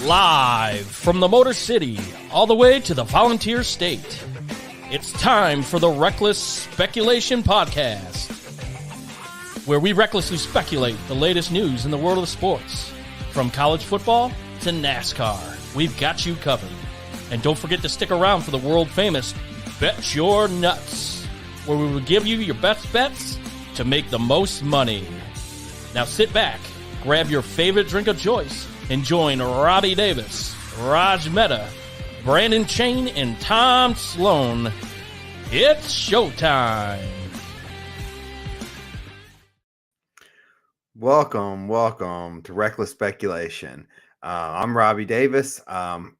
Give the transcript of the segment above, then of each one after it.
Live from the Motor City, all the way to the Volunteer State. It's time for the Reckless Speculation Podcast, where we recklessly speculate the latest news in the world of sports. From college football to NASCAR, we've got you covered. And don't forget to stick around for the world-famous Bet Your Nuts, where we will give you your best bets to make the most money. Now sit back, grab your favorite drink of choice, and join Robbie Davis, Raj Mehta, Brandon Chain, and Tom Sloan. It's showtime. Welcome to Reckless Speculation. I'm Robbie Davis.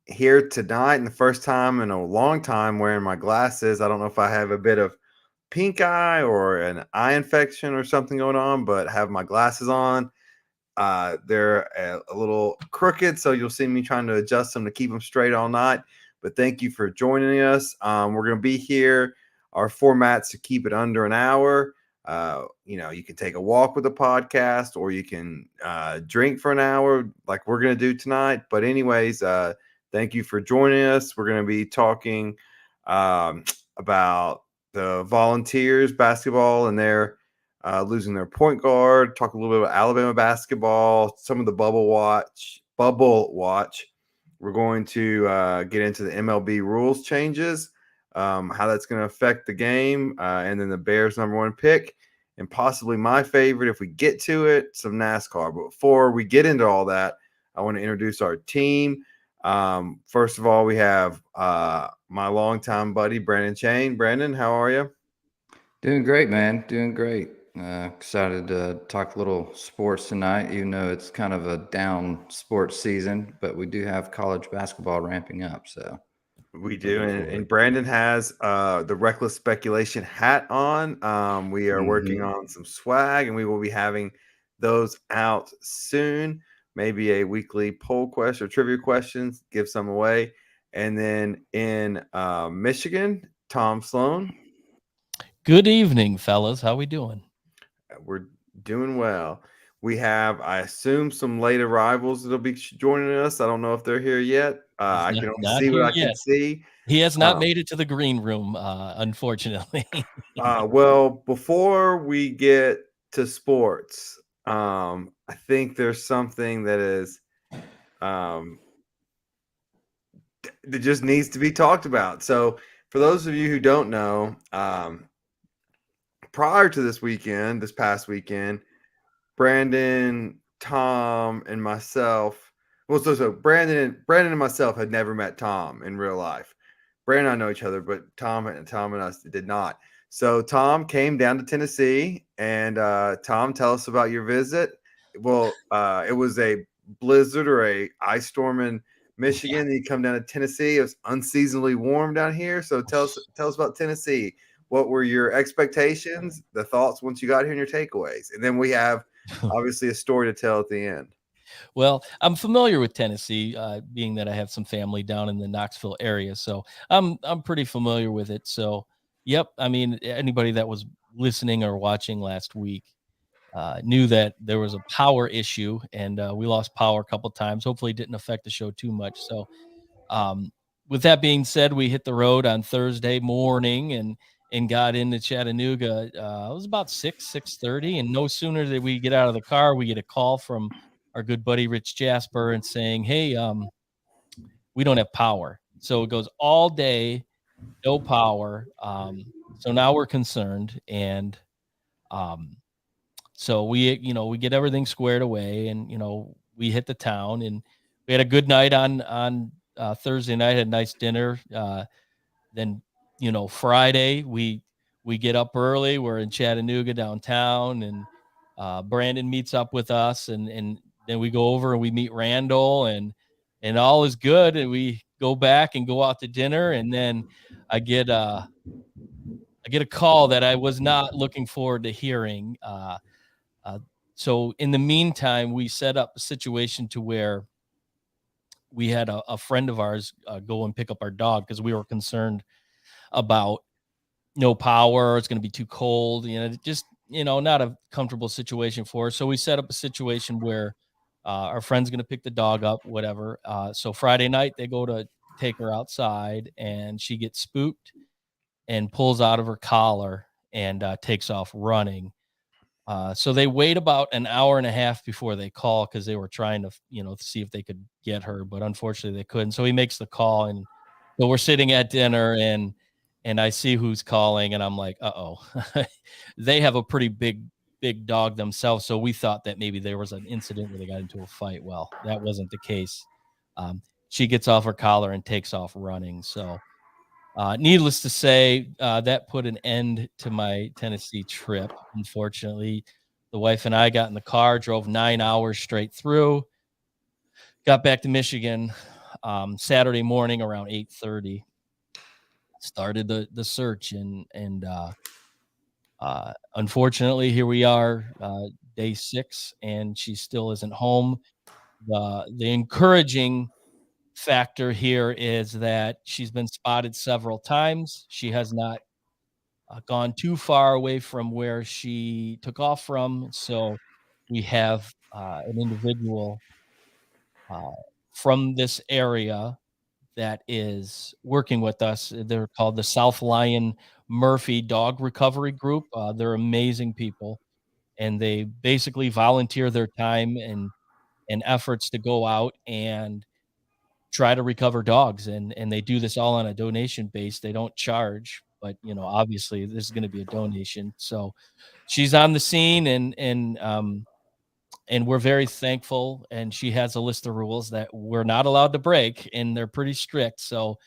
Here tonight, and the first time in a long time wearing my glasses. I don't know if I have a bit of pink eye or an eye infection or something going on, but have my glasses on. They're a little crooked, so you'll see me trying to adjust them to keep them straight all night. But thank you for joining us. We're going to be here. Our format's to keep it under an hour. You can take a walk with the podcast, or you can drink for an hour like we're going to do tonight. But anyways, thank you for joining us. We're going to be talking about the Volunteers basketball and their losing their point guard, talk a little bit about Alabama basketball, some of the bubble watch. We're going to get into the MLB rules changes, how that's going to affect the game, and then the Bears' #1 pick, and possibly my favorite, if we get to it, some NASCAR. But before we get into all that, I want to introduce our team. First of all, we have my longtime buddy, Brandon Chain. Brandon, how are you? Doing great, man. Doing great. Excited to talk a little sports tonight, even though it's kind of a down sports season, but we do have college basketball ramping up. So we do. And Brandon has the Reckless Speculation hat on. We are working on some swag, and we will be having those out soon. Maybe a weekly poll question or trivia questions, give some away. And then in Michigan, Tom Sloan. Good evening, fellas. How we doing? We're doing well. We have, I assume, some late arrivals that'll be joining us. I don't know if they're here yet. I can only see what I can see. He has not made it to the green room, unfortunately. Well, before we get to sports, I think there's something that is that just needs to be talked about. So for those of you who don't know, prior to this past weekend, Brandon, Tom, and myself, so Brandon and myself had never met Tom in real life. Brandon and I know each other, but Tom and us did not. So Tom came down to Tennessee, and Tom, tell us about your visit. Well, it was a blizzard or a ice storm in Michigan. Yeah. You come down to Tennessee. It was unseasonably warm down here. So tell us about Tennessee. What were your expectations, the thoughts once you got here, and your takeaways? And then we have obviously a story to tell at the end. Well, I'm familiar with Tennessee, being that I have some family down in the Knoxville area. So I'm pretty familiar with it. So, yep. I mean, anybody that was listening or watching last week knew that there was a power issue, and we lost power a couple of times. Hopefully it didn't affect the show too much. So with that being said, we hit the road on Thursday morning and got into Chattanooga. It was about 6:30, and no sooner did we get out of the car, we get a call from our good buddy Rich Jasper and saying, hey, we don't have power. So it goes all day, no power. So now we're concerned, and so we get everything squared away, and we hit the town, and we had a good night on Thursday night, had a nice dinner. Then Friday we get up early. We're in Chattanooga downtown, and Brandon meets up with us, and then we go over and we meet Randall, and all is good. And we go back and go out to dinner, and then I get a call that I was not looking forward to hearing. So in the meantime, we set up a situation to where we had a friend of ours go and pick up our dog, because we were concerned about no power. It's going to be too cold, just not a comfortable situation for us. So we set up a situation where Our friend's going to pick the dog up, whatever. So Friday night, they go to take her outside, and she gets spooked and pulls out of her collar and takes off running. So they wait about an hour and a half before they call, because they were trying to, see if they could get her, but unfortunately they couldn't. So he makes the call, and so we're sitting at dinner, and I see who's calling, and I'm like, uh-oh. They have a pretty big dog themselves, so we thought that maybe there was an incident where they got into a fight. Well, that wasn't the case. She gets off her collar and takes off running. So needless to say, that put an end to my Tennessee trip. Unfortunately, the wife and I got in the car, drove 9 hours straight through, got back to Michigan Saturday morning around 8:30. Started the search, and unfortunately, here we are, day 6, and she still isn't home. The encouraging factor here is that she's been spotted several times. She has not gone too far away from where she took off from. So we have an individual from this area that is working with us. They're called the South Lyon Murphy Dog Recovery Group. They're amazing people, and they basically volunteer their time and efforts to go out and try to recover dogs, and they do this all on a donation base. They don't charge, but obviously this is going to be a donation. So she's on the scene, and we're very thankful, and she has a list of rules that we're not allowed to break, and they're pretty strict. So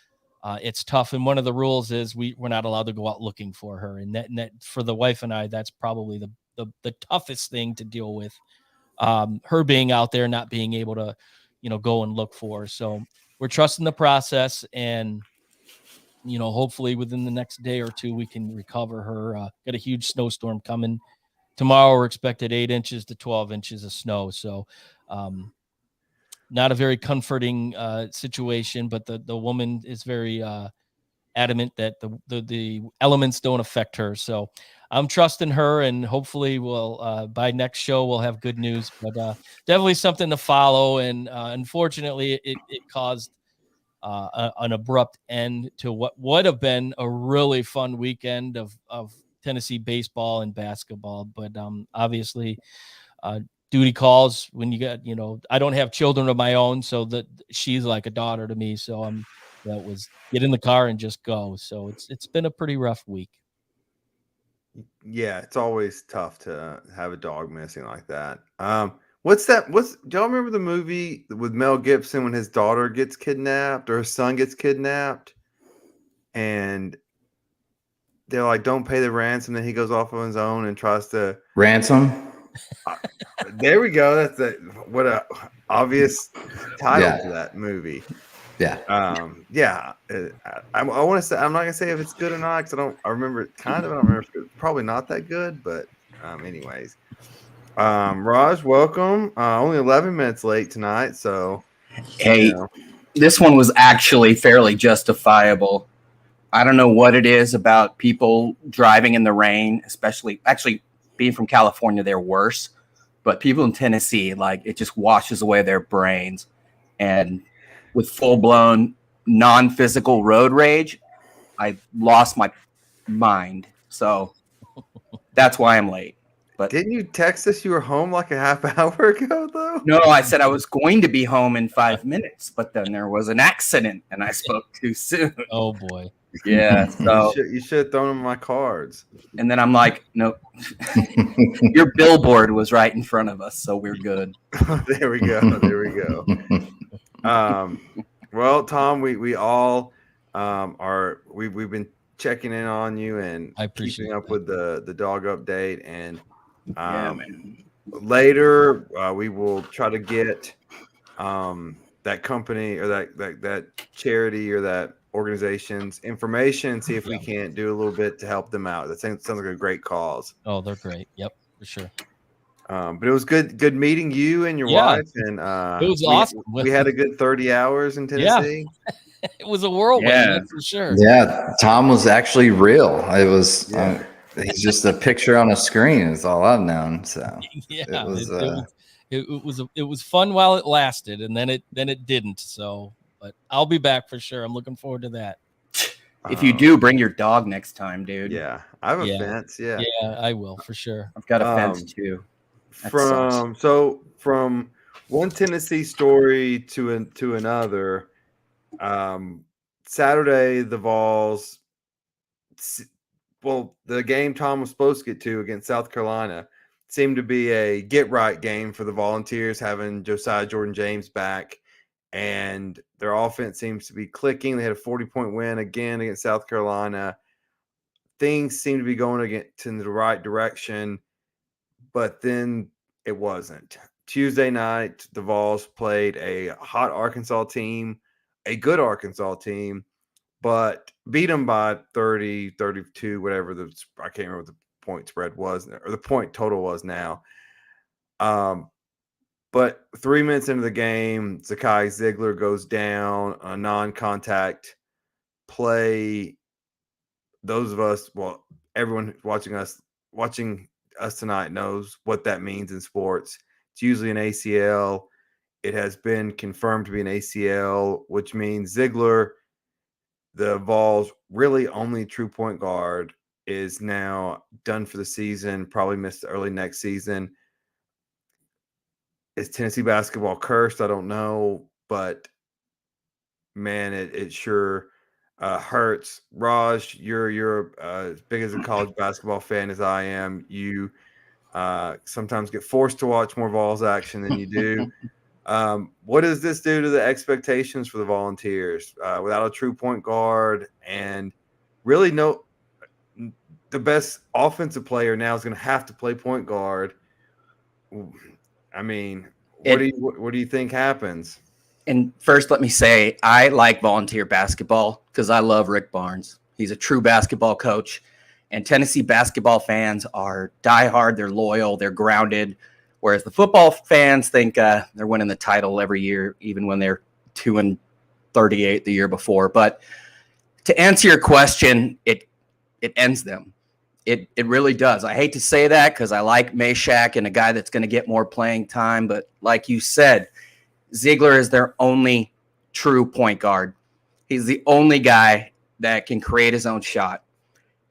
it's tough, and one of the rules is we're not allowed to go out looking for her, and that for the wife and I, that's probably the toughest thing to deal with, her being out there, not being able to go and look for her. So we're trusting the process, and hopefully within the next day or two we can recover her. Got a huge snowstorm coming tomorrow. We're expected 8 inches to 12 inches of snow. So not a very comforting situation, but the woman is very adamant that the elements don't affect her. So I'm trusting her, and hopefully we'll by next show we'll have good news. But definitely something to follow. And unfortunately, it caused an abrupt end to what would have been a really fun weekend of Tennessee baseball and basketball. But obviously, duty calls when you got, I don't have children of my own, so that she's like a daughter to me. So that was get in the car and just go. So it's been a pretty rough week. Yeah, it's always tough to have a dog missing like that. Do y'all remember the movie with Mel Gibson when his daughter gets kidnapped or his son gets kidnapped, and they're like, don't pay the ransom, then he goes off on his own and tries to Ransom. There we go. What a obvious title to that movie. Yeah. I want to say, I'm not gonna say if it's good or not, because I remember it kind of. I don't remember if it's probably not that good, but anyways. Raj, welcome. Only 11 minutes late tonight, so hey, this one was actually fairly justifiable. I don't know what it is about people driving in the rain, especially actually being from California, they're worse. But people in Tennessee, like, it just washes away their brains. And with full-blown non-physical road rage, I lost my mind. So that's why I'm late. But didn't you text us you were home like a half hour ago, though? No, I said I was going to be home in 5 minutes, but then there was an accident and I spoke too soon. Oh, boy. Yeah. So you should have thrown them my cards. And then I'm like, no, your billboard was right in front of us, so we're good. There we go. Well, Tom, we all we've been checking in on you and keeping up with the dog update, and later we will try to get that company or that charity or that organization's information, see if we can't do a little bit to help them out. That sounds like a great cause. Oh, they're great. Yep, for sure. But it was good meeting you and your wife, and it was awesome. We had a good 30 hours in Tennessee. It was a whirlwind, that's for sure. Yeah, Tom was actually real. It was he's just a picture on a screen is all I've known. So it it was fun while it lasted, and then it didn't. So, but I'll be back for sure. I'm looking forward to that. If you do, bring your dog next time, dude. Yeah, I have a fence. Yeah, I will for sure. I've got a fence too. From one Tennessee story to another. Saturday, the Vols. Well, the game Tom was supposed to get to against South Carolina seemed to be a get-right game for the Volunteers, having Josiah Jordan-James back, and their offense seems to be clicking. They had a 40-point win again against South Carolina. Things seem to be going in the right direction, but then it wasn't. Tuesday night, the Vols played a hot Arkansas team, a good Arkansas team, but beat them by 30, 32, whatever I can't remember what the point spread was, or the point total was now. But 3 minutes into the game, Zakai Ziegler goes down, a non-contact play. Those of us, well, everyone watching us tonight knows what that means in sports. It's usually an ACL. It has been confirmed to be an ACL, which means Ziegler, the Vols' really only true point guard, is now done for the season, probably missed early next season. Is Tennessee basketball cursed? I don't know, but man, it sure hurts. Raj, you're as big as a college basketball fan as I am. You sometimes get forced to watch more Vols action than you do. What does this do to the expectations for the Volunteers without a true point guard and really the best offensive player now is going to have to play point guard? I mean, what do you think happens? And first, let me say, I like Volunteer basketball because I love Rick Barnes. He's a true basketball coach. And Tennessee basketball fans are diehard. They're loyal. They're grounded. Whereas the football fans think they're winning the title every year, even when they're 2-38 the year before. But to answer your question, it ends them. It really does. I hate to say that because I like Meshack and a guy that's going to get more playing time. But like you said, Ziegler is their only true point guard. He's the only guy that can create his own shot.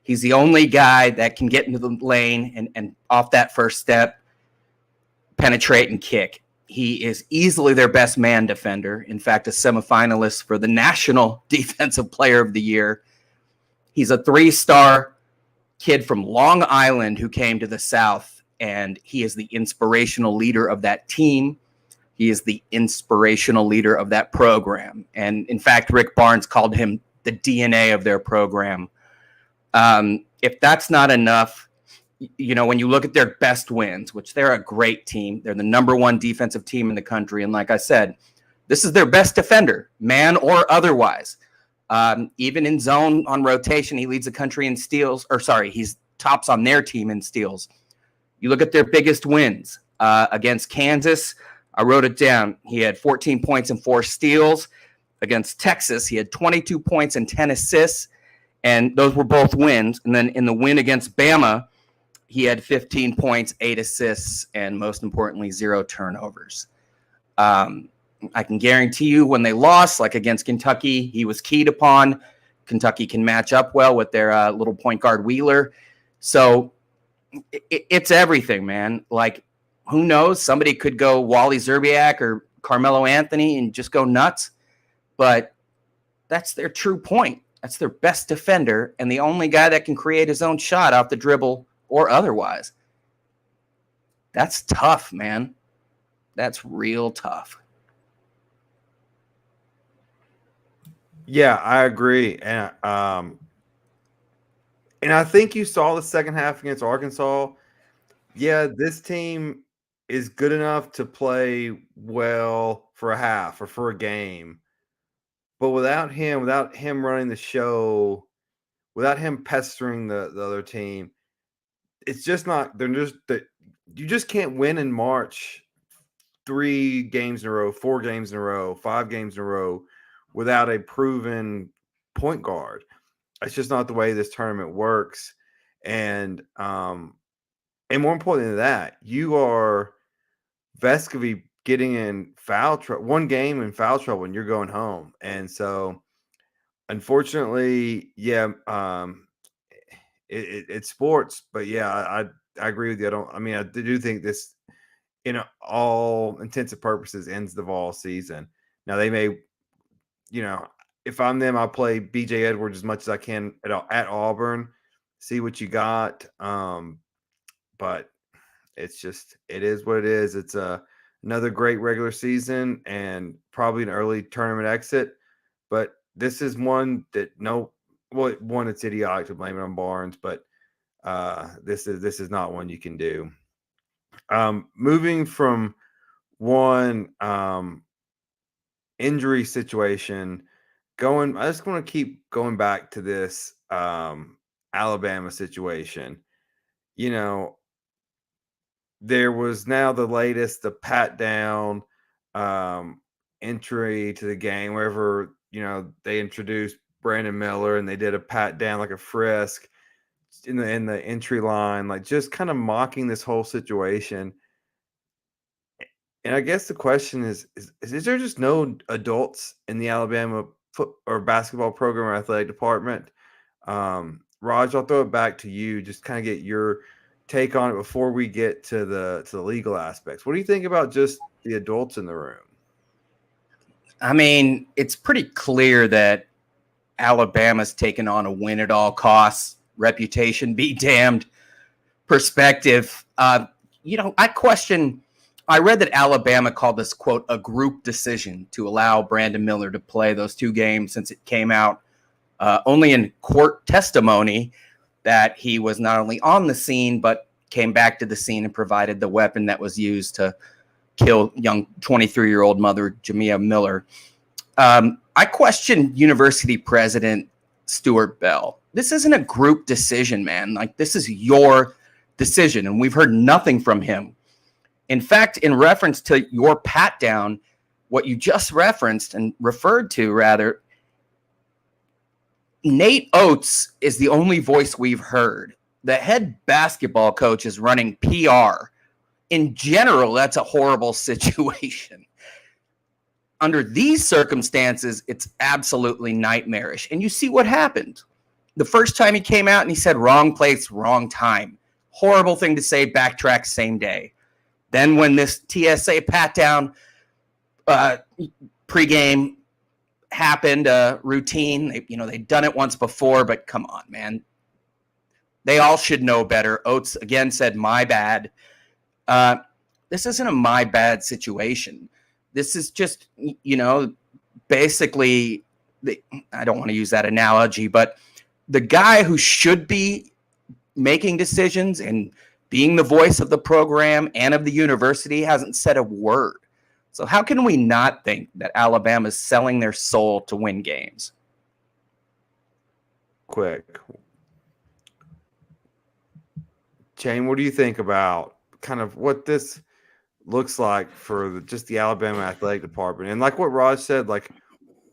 He's the only guy that can get into the lane and off that first step, penetrate and kick. He is easily their best man defender. In fact, a semifinalist for the National Defensive Player of the Year. He's a 3-star kid from Long Island who came to the South, and he is the inspirational leader of that team. He is the inspirational leader of that program. And in fact, Rick Barnes called him the DNA of their program. If that's not enough, you know, when you look at their best wins, which they're a great team, they're the #1 defensive team in the country. And like I said, this is their best defender, man or otherwise. Even in zone on rotation, he leads the country in steals, he's tops on their team in steals. You look at their biggest wins against Kansas. I wrote it down. He had 14 points and 4 steals. Against Texas, he had 22 points and 10 assists, and those were both wins. And then in the win against Bama, he had 15 points, 8 assists, and most importantly, 0 turnovers. I can guarantee you when they lost, like against Kentucky, he was keyed upon. Kentucky can match up well with their little point guard Wheeler. So it's everything, man. Like, who knows? Somebody could go Wally Zerbiak or Carmelo Anthony and just go nuts. But that's their true point. That's their best defender and the only guy that can create his own shot off the dribble or otherwise. That's tough, man. That's real tough. Yeah, I agree. And I think you saw the second half against Arkansas. Yeah, this team is good enough to play well for a half or for a game. But without him running the show, without him pestering the other team, it's just not, you just can't win in March 3 games in a row, 4 games in a row, 5 games in a row without a proven point guard. It's just not the way this tournament works. And more important than that, you are Vescovy getting in foul trouble, one game in foul trouble, and you're going home. And so, unfortunately, yeah, it's sports, but yeah, I agree with you. I do think this, in all intents and purposes, ends the Vol season. Now they may, if I'm them, I'll play BJ Edwards as much as I can at Auburn, see what you got. But it is what it is. It's another great regular season and probably an early tournament exit. But this is one that it's idiotic to blame it on Barnes, but this is not one you can do. Moving from one injury situation, I just want to keep going back to this Alabama situation. There was now the latest, the pat down entry to the game, wherever, they introduced Brandon Miller and they did a pat down, like a frisk in the entry line, like just kind of mocking this whole situation. And I guess the question is there just no adults in the Alabama or basketball program or athletic department? Raj, I'll throw it back to you. Just kind of get your take on it before we get to the legal aspects. What do you think about just the adults in the room? I mean, it's pretty clear that Alabama's taken on a win at all costs, reputation be damned perspective. I read that Alabama called this, quote, a group decision to allow Brandon Miller to play those 2 games, since it came out only in court testimony that he was not only on the scene, but came back to the scene and provided the weapon that was used to kill young 23-year-old mother Jamia Miller. I question University President Stuart Bell. This isn't a group decision, man. Like, this is your decision, and we've heard nothing from him. In fact, in reference to your pat down, what you just referenced and referred to, rather, Nate Oates is the only voice we've heard. The head basketball coach is running PR. In general, that's a horrible situation. Under these circumstances, it's absolutely nightmarish. And you see what happened. The first time he came out and he said, wrong place, wrong time. Horrible thing to say, backtrack same day. Then when this TSA pat down pregame happened, routine, they'd done it once before, but come on, man. They all should know better. Oates again said, my bad. This isn't a my bad situation. This is just, basically, I don't want to use that analogy, but the guy who should be making decisions and being the voice of the program and of the university hasn't said a word. So how can we not think that Alabama's selling their soul to win games? Quick. Jane, what do you think about kind of what this looks like for just the Alabama athletic department? And like what Raj said, like,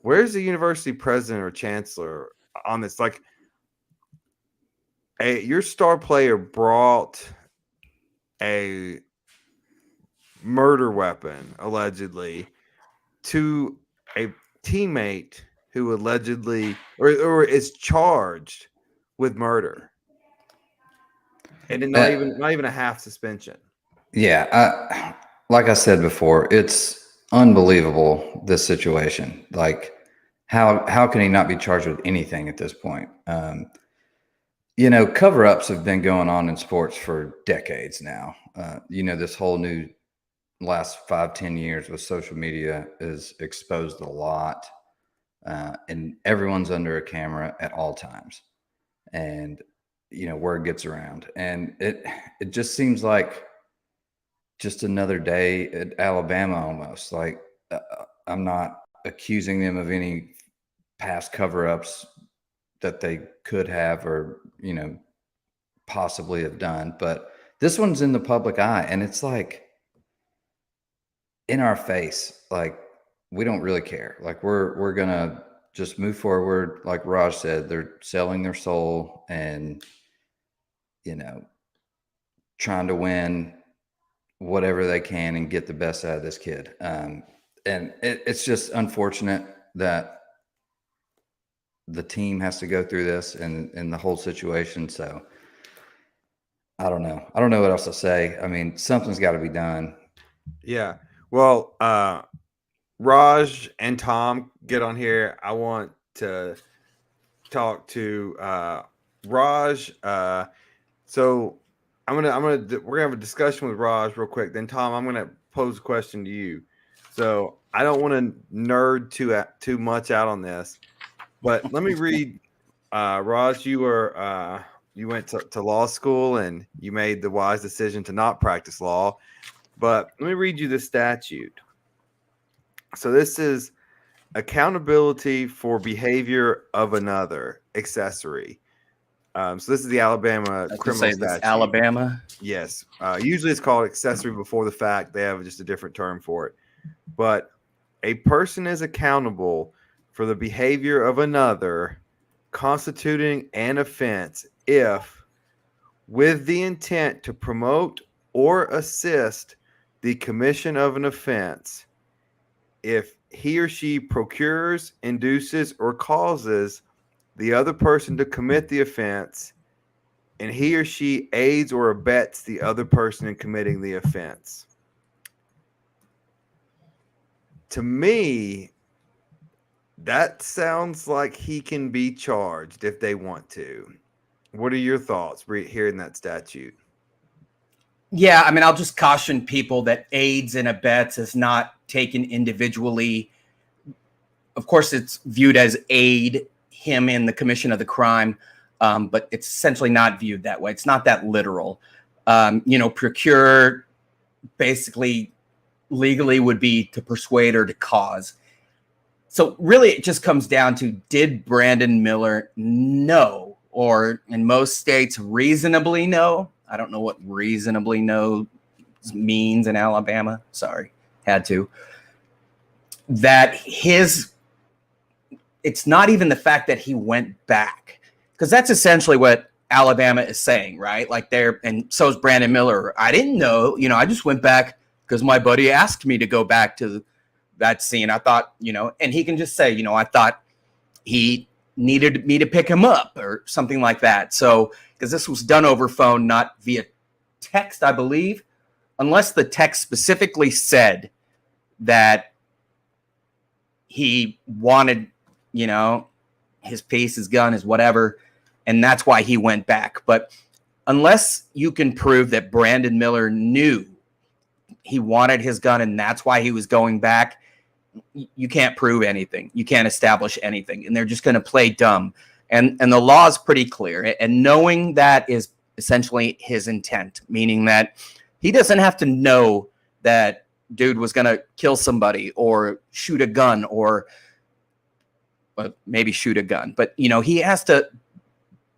where's the university president or chancellor on this? Like, your star player brought a murder weapon, allegedly, to a teammate who allegedly or is charged with murder, and then not even a half suspension. Yeah, like I said before, it's unbelievable, this situation. Like, how can he not be charged with anything at this point? Cover-ups have been going on in sports for decades now. This whole new last 5-10 years with social media is exposed a lot, and everyone's under a camera at all times, and word gets around, and it just seems like just another day at Alabama almost. Like, I'm not accusing them of any past cover-ups that they could have or possibly have done, but this one's in the public eye, and it's like in our face. Like, we don't really care. Like, we're gonna just move forward. Like Raj said, they're selling their soul and trying to win whatever they can and get the best out of this kid. And it's just unfortunate that the team has to go through this and the whole situation. So I don't know. I don't know what else to say. I mean, something's got to be done. Yeah. Well, Raj and Tom, get on here. I want to talk to Raj. So we're gonna have a discussion with Raj real quick. Then Tom, I'm gonna pose a question to you. So I don't want to nerd too much out on this, but let me read. Raj, you went to law school and you made the wise decision to not practice law. But let me read you the statute. So this is accountability for behavior of another accessory. So this is the Alabama criminal statute. Alabama. Yes. Usually it's called accessory before the fact. They have just a different term for it. But a person is accountable for the behavior of another constituting an offense if, with the intent to promote or assist the commission of an offense, if he or she procures, induces, or causes the other person to commit the offense, and he or she aids or abets the other person in committing the offense. To me, that sounds like he can be charged if they want to. What are your thoughts hearing that statute? Yeah, I mean, I'll just caution people that aids and abets is not taken individually. Of course, it's viewed as aid him in the commission of the crime, but it's essentially not viewed that way. It's not that literal. Procure basically legally would be to persuade or to cause. So really, it just comes down to, did Brandon Miller know, or in most states, reasonably know? I don't know what reasonably know means in Alabama. Sorry, had to. That it's not even the fact that he went back, because that's essentially what Alabama is saying, right? Like and so is Brandon Miller. I didn't know, I just went back because my buddy asked me to go back to that scene. I thought, and he can just say, I thought he needed me to pick him up or something like that. So, because this was done over phone, not via text, I believe, unless the text specifically said that he wanted, his piece, his gun, his whatever, and that's why he went back. But unless you can prove that Brandon Miller knew he wanted his gun and that's why he was going back, you can't prove anything. You can't establish anything, and they're just going to play dumb. And the law is pretty clear, and knowing that is essentially his intent, meaning that he doesn't have to know that dude was going to kill somebody or shoot a gun or maybe shoot a gun. But, he has to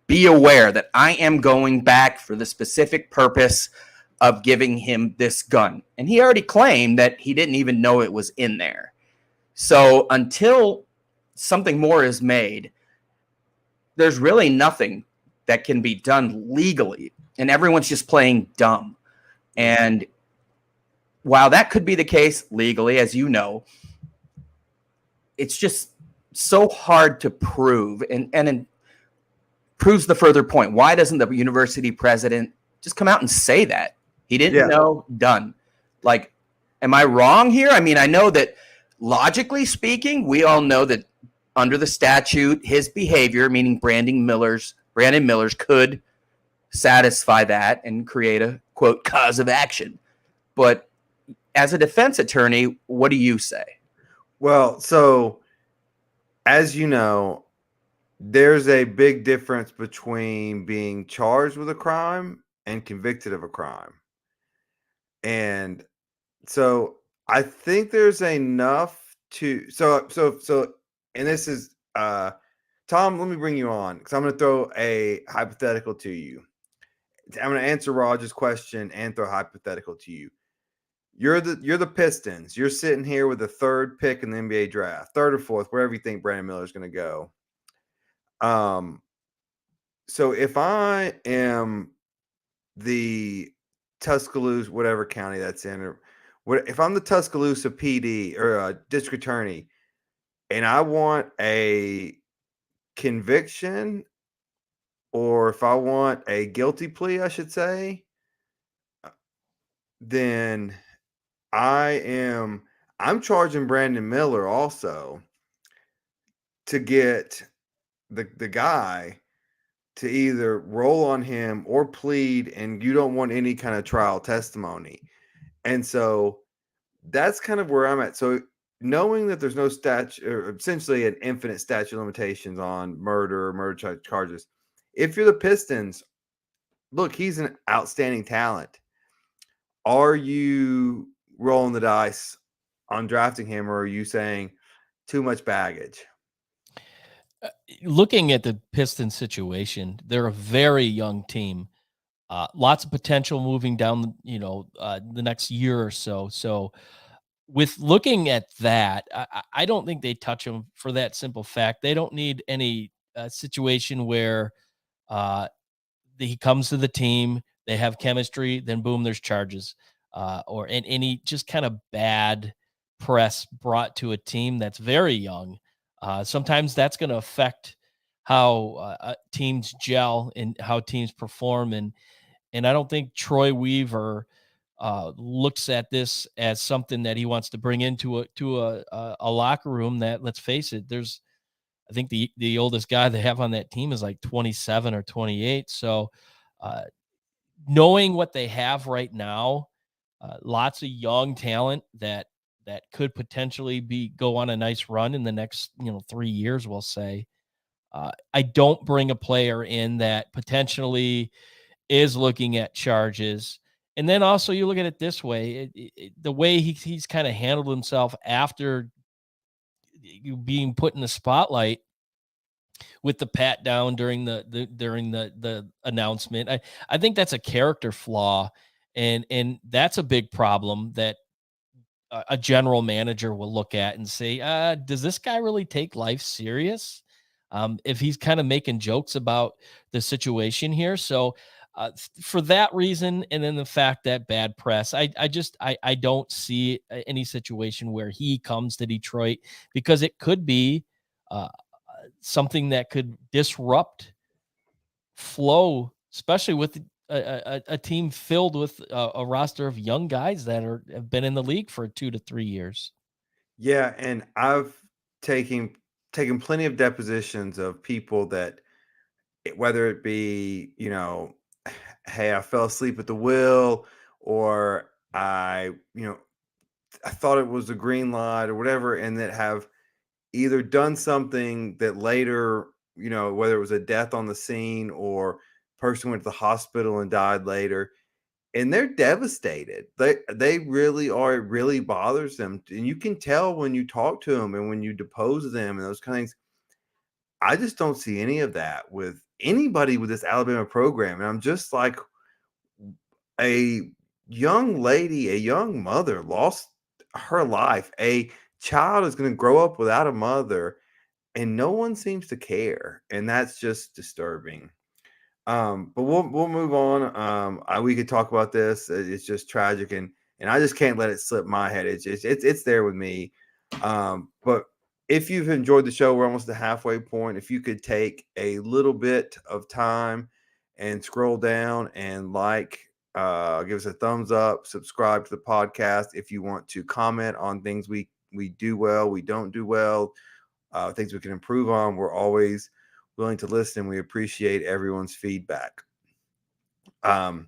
be aware that I am going back for the specific purpose of giving him this gun. And he already claimed that he didn't even know it was in there. So until something more is made, there's really nothing that can be done legally, and everyone's just playing dumb. And while that could be the case legally, as you know, it's just so hard to prove, and it proves the further point. Why doesn't the university president just come out and say that he didn't know? Done. Like, am I wrong here? I mean, I know that logically speaking, we all know that under the statute, his behavior, meaning Brandon Miller's, could satisfy that and create a, quote, cause of action. But as a defense attorney, what do you say? Well, so as you know, there's a big difference between being charged with a crime and convicted of a crime. And so I think there's enough to and this is Tom, let me bring you on because I'm going to throw a hypothetical to you. I'm going to answer Roger's question and throw a hypothetical to you. You're the Pistons. You're sitting here with the third pick in the NBA draft, third or fourth, wherever you think Brandon Miller is going to go. So if I am the Tuscaloosa, whatever county that's in, or what, if I'm the Tuscaloosa PD or district attorney, and I want a conviction, or if I want a guilty plea, I should say, then I'm charging Brandon Miller also to get the guy to either roll on him or plead, and you don't want any kind of trial testimony. And so that's kind of where I'm at. So knowing that there's no statute, or essentially an infinite statute of limitations on murder charges, if you're the Pistons, look, he's an outstanding talent. Are you rolling the dice on drafting him, or are you saying too much baggage? Looking at the Pistons situation, they're a very young team. Lots of potential moving down, the next year or so. So with looking at that, I don't think they touch him for that simple fact. They don't need any situation where he comes to the team, they have chemistry, then boom, there's charges, or any just kind of bad press brought to a team that's very young. Sometimes that's going to affect how teams gel and how teams perform, and I don't think Troy Weaver looks at this as something that he wants to bring into a locker room. That, let's face it, I think the oldest guy they have on that team is like 27 or 28. So uh, knowing what they have right now, lots of young talent that could potentially go on a nice run in the next 3 years, we'll say. I don't bring a player in that potentially is looking at charges. And then also you look at it this way, the way he's kind of handled himself after being put in the spotlight with the pat down during the announcement. I think that's a character flaw, and that's a big problem that a general manager will look at and say, does this guy really take life serious? If he's kind of making jokes about the situation here. So for that reason, and then the fact that bad press, I don't see any situation where he comes to Detroit, because it could be something that could disrupt flow, especially with a team filled with a roster of young guys that have been in the league for 2 to 3 years. Yeah, and I've taken plenty of depositions of people that, whether it be, hey, I fell asleep at the wheel, or I thought it was a green light or whatever, and that have either done something that later, whether it was a death on the scene or person went to the hospital and died later, and they're devastated. They really are. It really bothers them, and you can tell when you talk to them and when you depose them and those kind of things. I just don't see any of that with anybody with this Alabama program, and I'm just like, a young lady, a young mother lost her life. A child is going to grow up without a mother, and no one seems to care, and that's just disturbing. But we'll move on. We could talk about this. It's just tragic, and I just can't let it slip my head. It's there with me. But if you've enjoyed the show, we're almost at the halfway point. If you could take a little bit of time and scroll down and give us a thumbs up, subscribe to the podcast. If you want to comment on things we do well, we don't do well, things we can improve on, we're always willing to listen. We appreciate everyone's feedback. So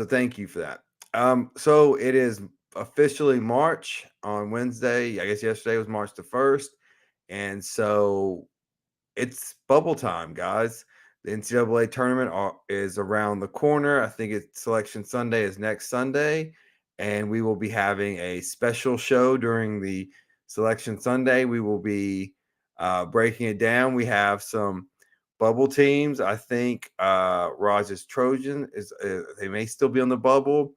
thank you for that. So it is officially March on Wednesday. I guess yesterday was March the 1st. And so it's bubble time, guys. The NCAA tournament is around the corner. I think Selection Sunday is next Sunday. And we will be having a special show during the Selection Sunday. We will be breaking it down. We have some bubble teams. I think Raj's Trojan they may still be on the bubble.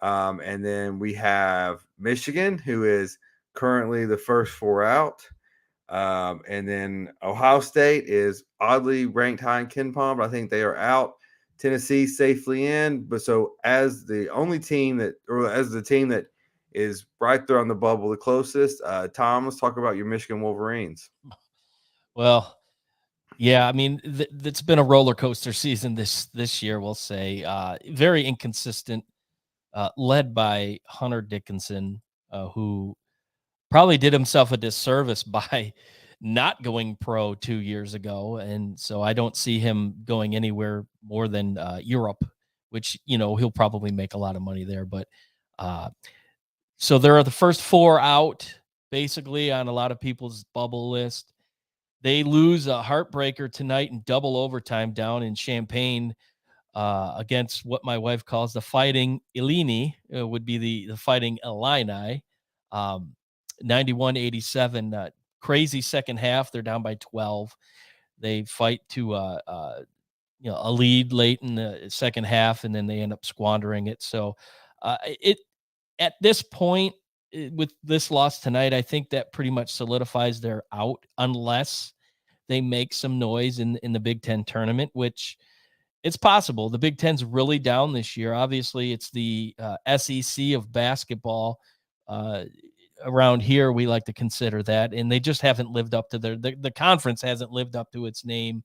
And then we have Michigan, who is currently the first 4 out. And then Ohio State is oddly ranked high in KenPom, but I think they are out. Tennessee safely in. But so as the only team that, or as the team that is right there on the bubble, the closest, Tom, let's talk about your Michigan Wolverines. Well, yeah, I mean, it's been a roller coaster season this year, we'll say. Very inconsistent, led by Hunter Dickinson, who probably did himself a disservice by not going pro 2 years ago. And so I don't see him going anywhere more than Europe, which, he'll probably make a lot of money there. But so there are the first 4 out, basically, on a lot of people's bubble list. They lose a heartbreaker tonight in double overtime down in Champaign against what my wife calls the Fighting Illini, would be the Fighting Illini. 91-87, crazy second half. They're down by 12. They fight to a lead late in the second half, and then they end up squandering it. So it at this point, with this loss tonight, I think that pretty much solidifies they're out unless they make some noise in the Big Ten tournament, which it's possible. The Big Ten's really down this year. Obviously, it's the SEC of basketball. Around here, we like to consider that, and they just haven't lived up to the conference hasn't lived up to its name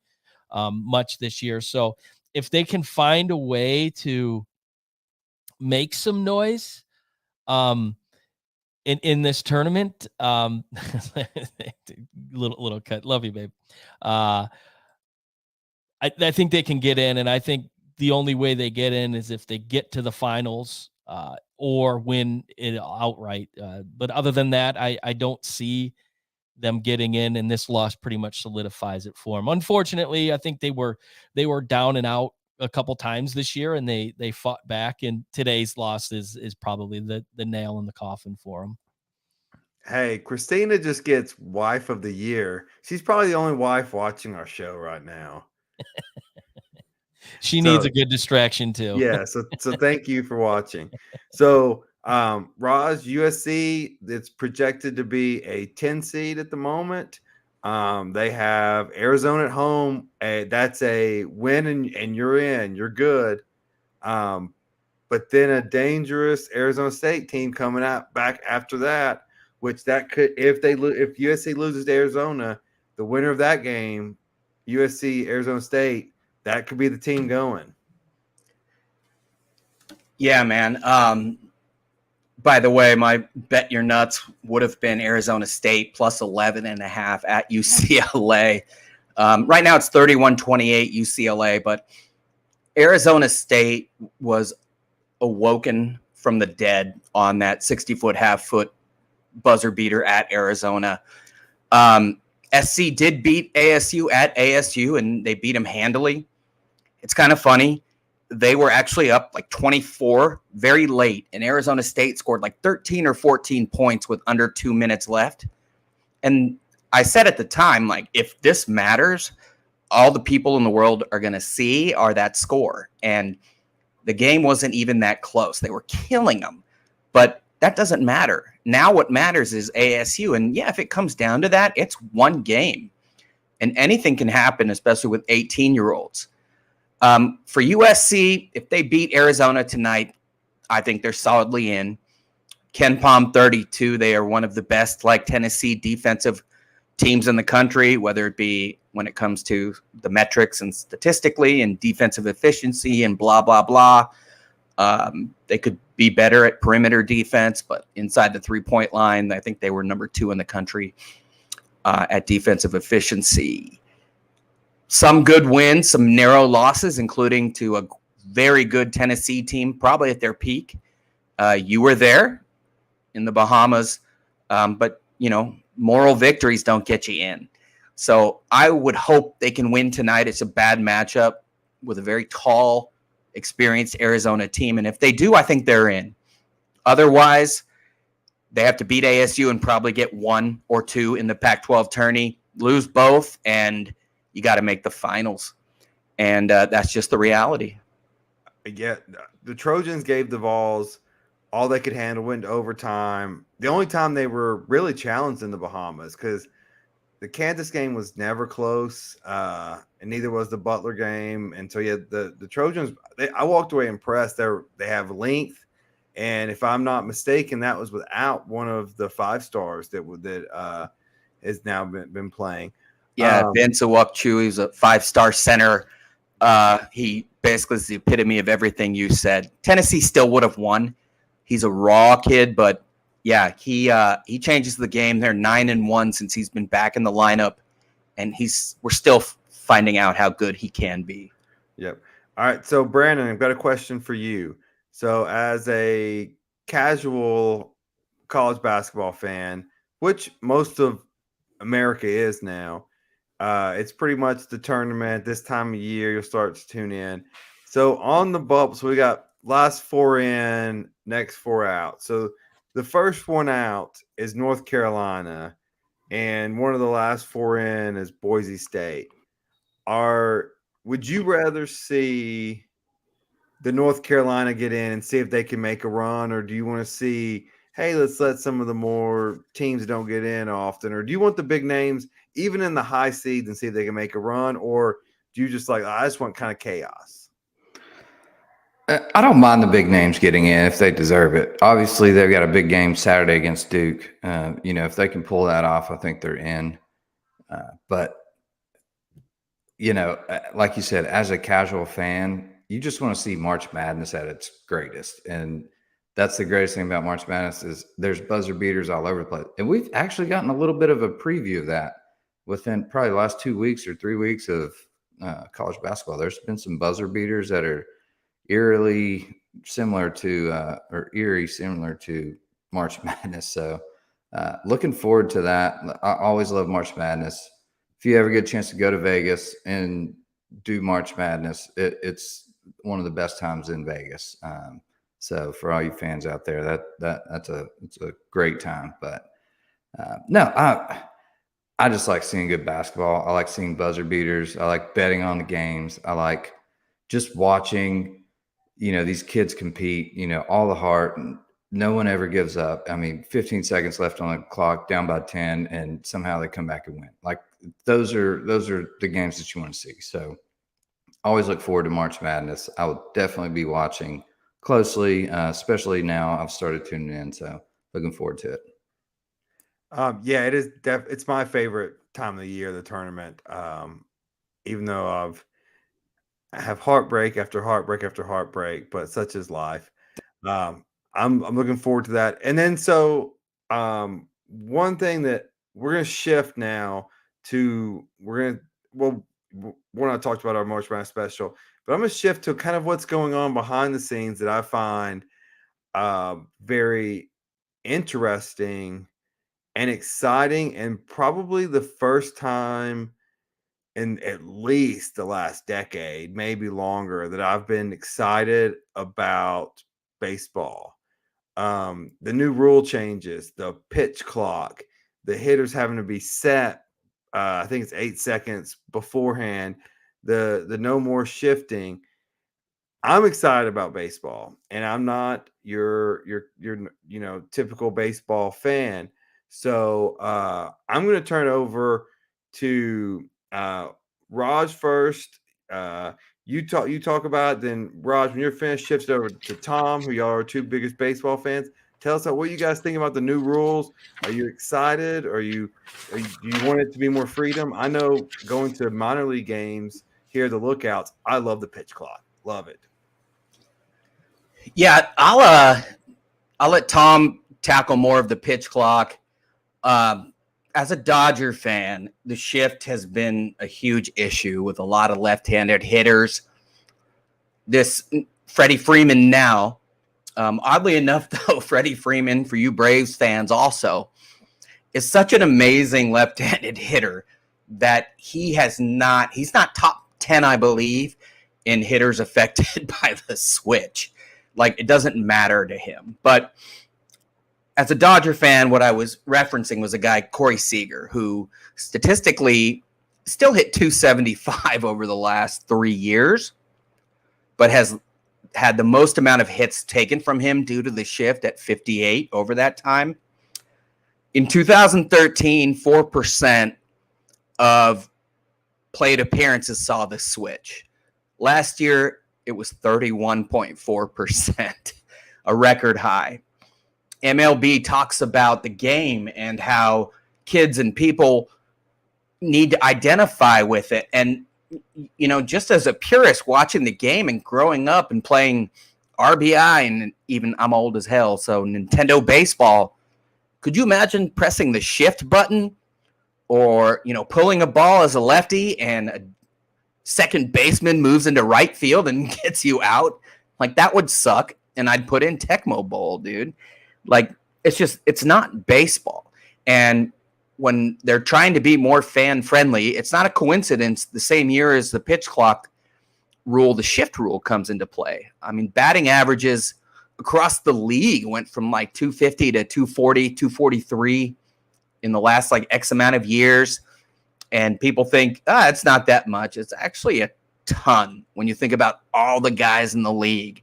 much this year. So if they can find a way to make some noise in this tournament, little cut, love you, babe. I think they can get in, and I think the only way they get in is if they get to the finals or win it outright. But other than that, I don't see them getting in, and this loss pretty much solidifies it for them. Unfortunately, I think they were down and out a couple times this year, and they fought back, and today's loss is probably the nail in the coffin for them. Hey, Christina just gets wife of the year. She's probably the only wife watching our show right now. She needs a good distraction too. Yeah, so thank you for watching. So Raj, USC, it's projected to be a 10 seed at the moment. They have Arizona at home. That's a win and you're in, you're good. But then a dangerous Arizona State team coming out back after that, which that could, if USC loses to Arizona, the winner of that game, USC Arizona State, that could be the team going. Yeah, man. By the way, my bet your nuts would have been Arizona State plus 11.5 at UCLA. Right now it's 31-28 UCLA, but Arizona State was awoken from the dead on that 60-foot, half-foot buzzer beater at Arizona. SC did beat ASU at ASU, and they beat them handily. It's kind of funny. They were actually up like 24 very late, and Arizona State scored like 13 or 14 points with under 2 minutes left. And I said at the time, like, if this matters, all the people in the world are going to see are that score. And the game wasn't even that close. They were killing them. But that doesn't matter. Now what matters is ASU. And yeah, if it comes down to that, it's one game. And anything can happen, especially with 18-year-olds. For USC, if they beat Arizona tonight, I think they're solidly in. Ken Palm 32, they are one of the best, like Tennessee, defensive teams in the country, whether it be when it comes to the metrics and statistically and defensive efficiency and blah, blah, blah. They could be better at perimeter defense, but inside the three-point line, I think they were number 2 in the country at defensive efficiency. Some good wins, some narrow losses, including to a very good Tennessee team, probably at their peak. You were there in the Bahamas, but, moral victories don't get you in. So I would hope they can win tonight. It's a bad matchup with a very tall, experienced Arizona team. And if they do, I think they're in. Otherwise, they have to beat ASU and probably get 1 or 2 in the Pac-12 tourney, lose both, and you got to make the finals. And that's just the reality. Yeah, the Trojans gave the Vols all they could handle, went to overtime. The only time they were really challenged in the Bahamas, because the Kansas game was never close. and neither was the Butler game. And so, yeah, the Trojans, I walked away impressed. They have length. And if I'm not mistaken, that was without one of the 5 stars that has now been playing. Yeah, Vince Awukchu, he's a 5-star center. He basically is the epitome of everything you said. Tennessee still would have won. He's a raw kid, but yeah, he changes the game. They're 9-1 since he's been back in the lineup, and we're still finding out how good he can be. Yep. All right. So Brandon, I've got a question for you. So as a casual college basketball fan, which most of America is now, it's pretty much the tournament. This time of year, you'll start to tune in. So on the bubbles, we got last 4 in, next 4 out. So the first one out is North Carolina, and one of the last 4 in is Boise State. Would you rather see the North Carolina get in and see if they can make a run, or do you want to see, hey, let's let some of the more teams that don't get in often, or do you want the big names even in the high seeds and see if they can make a run, or do you just I just want kind of chaos? I don't mind the big names getting in if they deserve it. Obviously, they've got a big game Saturday against Duke. If they can pull that off, I think they're in. But like you said, as a casual fan, you just want to see March Madness at its greatest. And that's the greatest thing about March Madness is there's buzzer beaters all over the place. And we've actually gotten a little bit of a preview of that within probably the last 2 weeks or 3 weeks of college basketball. There's been some buzzer beaters that are eerie similar to March Madness. So looking forward to that. I always love March Madness. If you ever get a chance to go to Vegas and do March Madness, it's one of the best times in Vegas. So for all you fans out there, it's a great time. But no, I just like seeing good basketball. I like seeing buzzer beaters. I like betting on the games. I like just watching, these kids compete, all the heart, and no one ever gives up. I mean, 15 seconds left on the clock, down by 10, and somehow they come back and win. Like those are the games that you want to see. So always look forward to March Madness. I will definitely be watching closely, especially now I've started tuning in. So looking forward to it. Yeah, it is. It's my favorite time of the year, the tournament. Even though I have heartbreak after heartbreak after heartbreak, but such is life. I'm looking forward to that. And then one thing that we're gonna shift now to we're not talked about our March Madness special, but I'm gonna shift to kind of what's going on behind the scenes that I find very interesting and exciting, and probably the first time in at least the last decade, maybe longer, that I've been excited about baseball. The new rule changes, the pitch clock, the hitters having to be set. I think it's 8 seconds beforehand. The no more shifting. I'm excited about baseball, and I'm not your typical baseball fan. So I'm going to turn it over to Raj first. You talk about it, then Raj, when you're finished, shifts over to Tom, who y'all are 2 biggest baseball fans. Tell us what you guys think about the new rules. Are you excited? Do you want it to be more freedom? I know going to minor league games here, the Lookouts, I love the pitch clock. Love it. Yeah, I'll let Tom tackle more of the pitch clock. As a Dodger fan, the shift has been a huge issue with a lot of left-handed hitters. This Freddie Freeman now, oddly enough, though, Freddie Freeman, for you Braves fans also, is such an amazing left-handed hitter that he's not top 10, I believe, in hitters affected by the switch. Like, it doesn't matter to him. But as a Dodger fan, what I was referencing was a guy, Corey Seager, who statistically still hit 275 over the last 3 years, but has had the most amount of hits taken from him due to the shift at 58 over that time. In 2013, 4% of plate appearances saw the switch. Last year, it was 31.4%, a record high. MLB talks about the game and how kids and people need to identify with it. And, you know, just as a purist watching the game and growing up and playing RBI, and even I'm old as hell, so Nintendo Baseball, could you imagine pressing the shift button or, you know, pulling a ball as a lefty and a second baseman moves into right field and gets you out? Like, that would suck. And I'd put in Tecmo Bowl, dude. Like, it's not baseball. And when they're trying to be more fan friendly, it's not a coincidence the same year as the pitch clock rule, the shift rule comes into play. I mean, batting averages across the league went from like 250 to 240, 243 in the last like X amount of years. And people think, it's not that much. It's actually a ton when you think about all the guys in the league.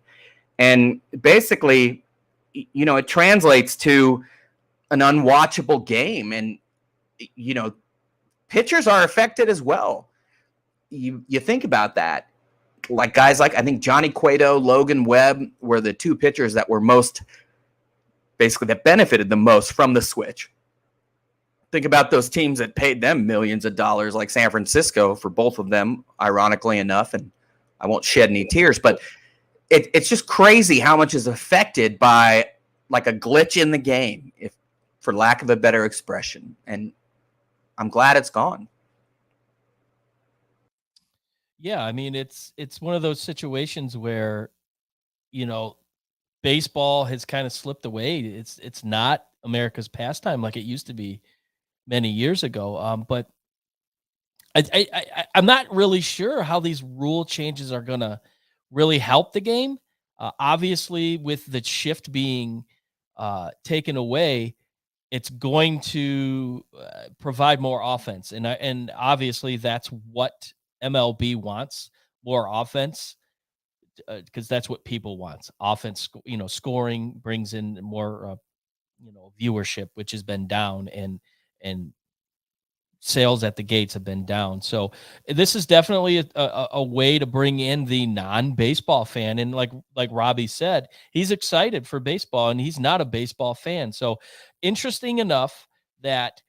And basically, you know, it translates to an unwatchable game. And, you know, pitchers are affected as well. You think about that. Like guys like, I think Johnny Cueto, Logan Webb were the two pitchers that were that benefited the most from the switch. Think about those teams that paid them millions of dollars, like San Francisco, for both of them, ironically enough. And I won't shed any tears, but it's just crazy how much is affected by like a glitch in the game, if for lack of a better expression. And I'm glad it's gone. Yeah, I mean, it's one of those situations where, you know, baseball has kind of slipped away. It's not America's pastime like it used to be many years ago. But I'm not really sure how these rule changes are going to really help the game. Obviously, with the shift being taken away, it's going to provide more offense, and obviously that's what MLB wants, more offense, because that's what people want. Offense, you know, scoring brings in more, you know, viewership, which has been down, and sales at the gates have been down. So this is definitely a way to bring in the non-baseball fan. And like Robbie said, he's excited for baseball and he's not a baseball fan. So interesting enough that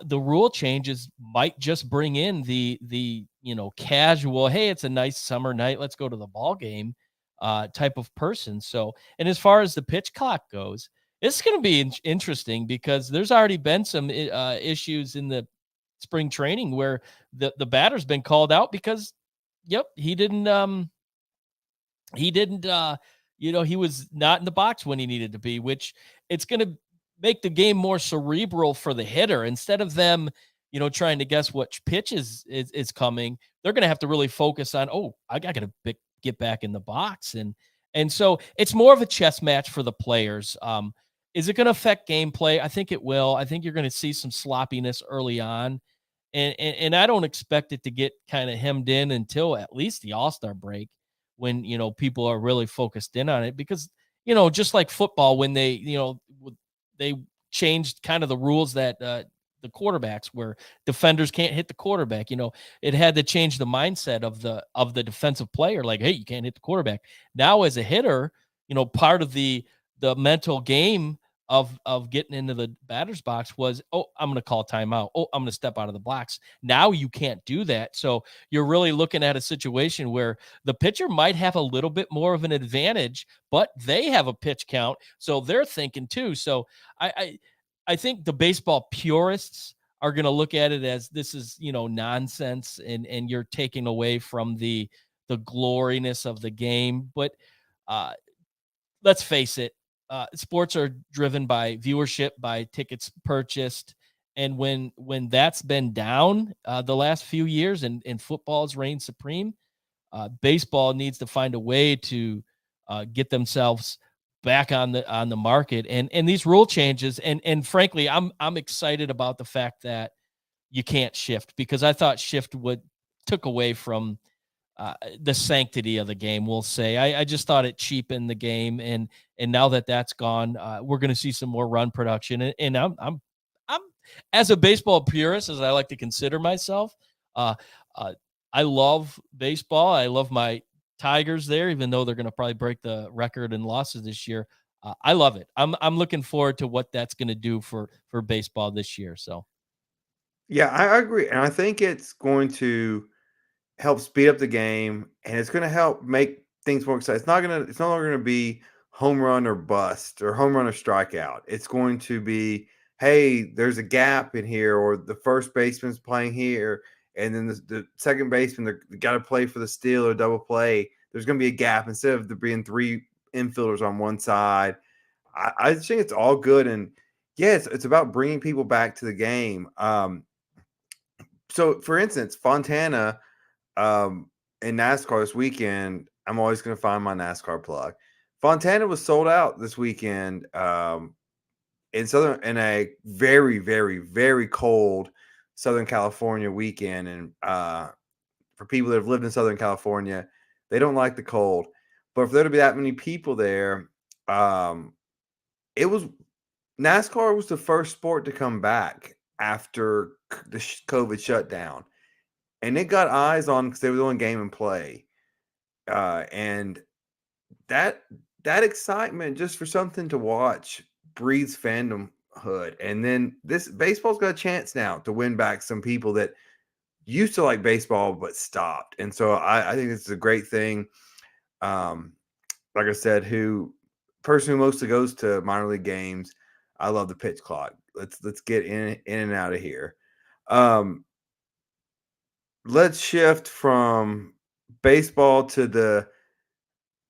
the rule changes might just bring in the you know, casual, hey, it's a nice summer night, let's go to the ball game type of person. So, and as far as the pitch clock goes, it's going to be interesting because there's already been some issues in the spring training where the batter's been called out because he didn't you know, he was not in the box when he needed to be, which it's going to make the game more cerebral for the hitter. Instead of them, you know, trying to guess which pitch is coming, they're going to have to really focus on, I got to get back in the box. And so it's more of a chess match for the players. Is it going to affect gameplay? I think it will. I think you're going to see some sloppiness early on. And I don't expect it to get kind of hemmed in until at least the All-Star break, when, you know, people are really focused in on it. Because, you know, just like football, when they, you know, they changed kind of the rules that the quarterbacks, where defenders can't hit the quarterback, you know, it had to change the mindset of the defensive player. Like, hey, you can't hit the quarterback. Now as a hitter, you know, part of the mental game of getting into the batter's box was, I'm going to call timeout. I'm going to step out of the box. Now you can't do that. So you're really looking at a situation where the pitcher might have a little bit more of an advantage, but they have a pitch count. So they're thinking too. So I think the baseball purists are going to look at it as, this is, you know, nonsense, and you're taking away from the gloriness of the game. But let's face it, sports are driven by viewership, by tickets purchased. And when that's been down the last few years, and football's reigned supreme, baseball needs to find a way to get themselves back on the market. And these rule changes, and frankly, I'm excited about the fact that you can't shift, because I thought shift took away from the sanctity of the game, we'll say. I just thought it cheapened the game, and now that that's gone, we're going to see some more run production. And I'm as a baseball purist, as I like to consider myself, I love baseball. I love my Tigers there, even though they're going to probably break the record in losses this year. I love it. I'm looking forward to what that's going to do for baseball this year. So Yeah, I agree, and I think it's going to help speed up the game, and it's going to help make things more exciting. It's no longer going to be home run or bust or home run or strikeout. It's going to be, hey, there's a gap in here, or the first baseman's playing here, and then the second baseman they got to play for the steal or double play. There's going to be a gap instead of there being three infielders on one side. I think it's all good, and yes, it's about bringing people back to the game. So, for instance, Fontana in NASCAR this weekend, I'm always going to find my NASCAR plug. Fontana was sold out this weekend in a very, very, very cold Southern California weekend. And for people that have lived in Southern California, they don't like the cold. But for there to be that many people there, NASCAR was the first sport to come back after the COVID shutdown. And it got eyes on because they were doing game and play. And that excitement just for something to watch breeds fandomhood. And then this baseball's got a chance now to win back some people that used to like baseball but stopped. And so I think this is a great thing. Like I said, person who mostly goes to minor league games, I love the pitch clock. Let's get in and out of here. Let's shift from baseball to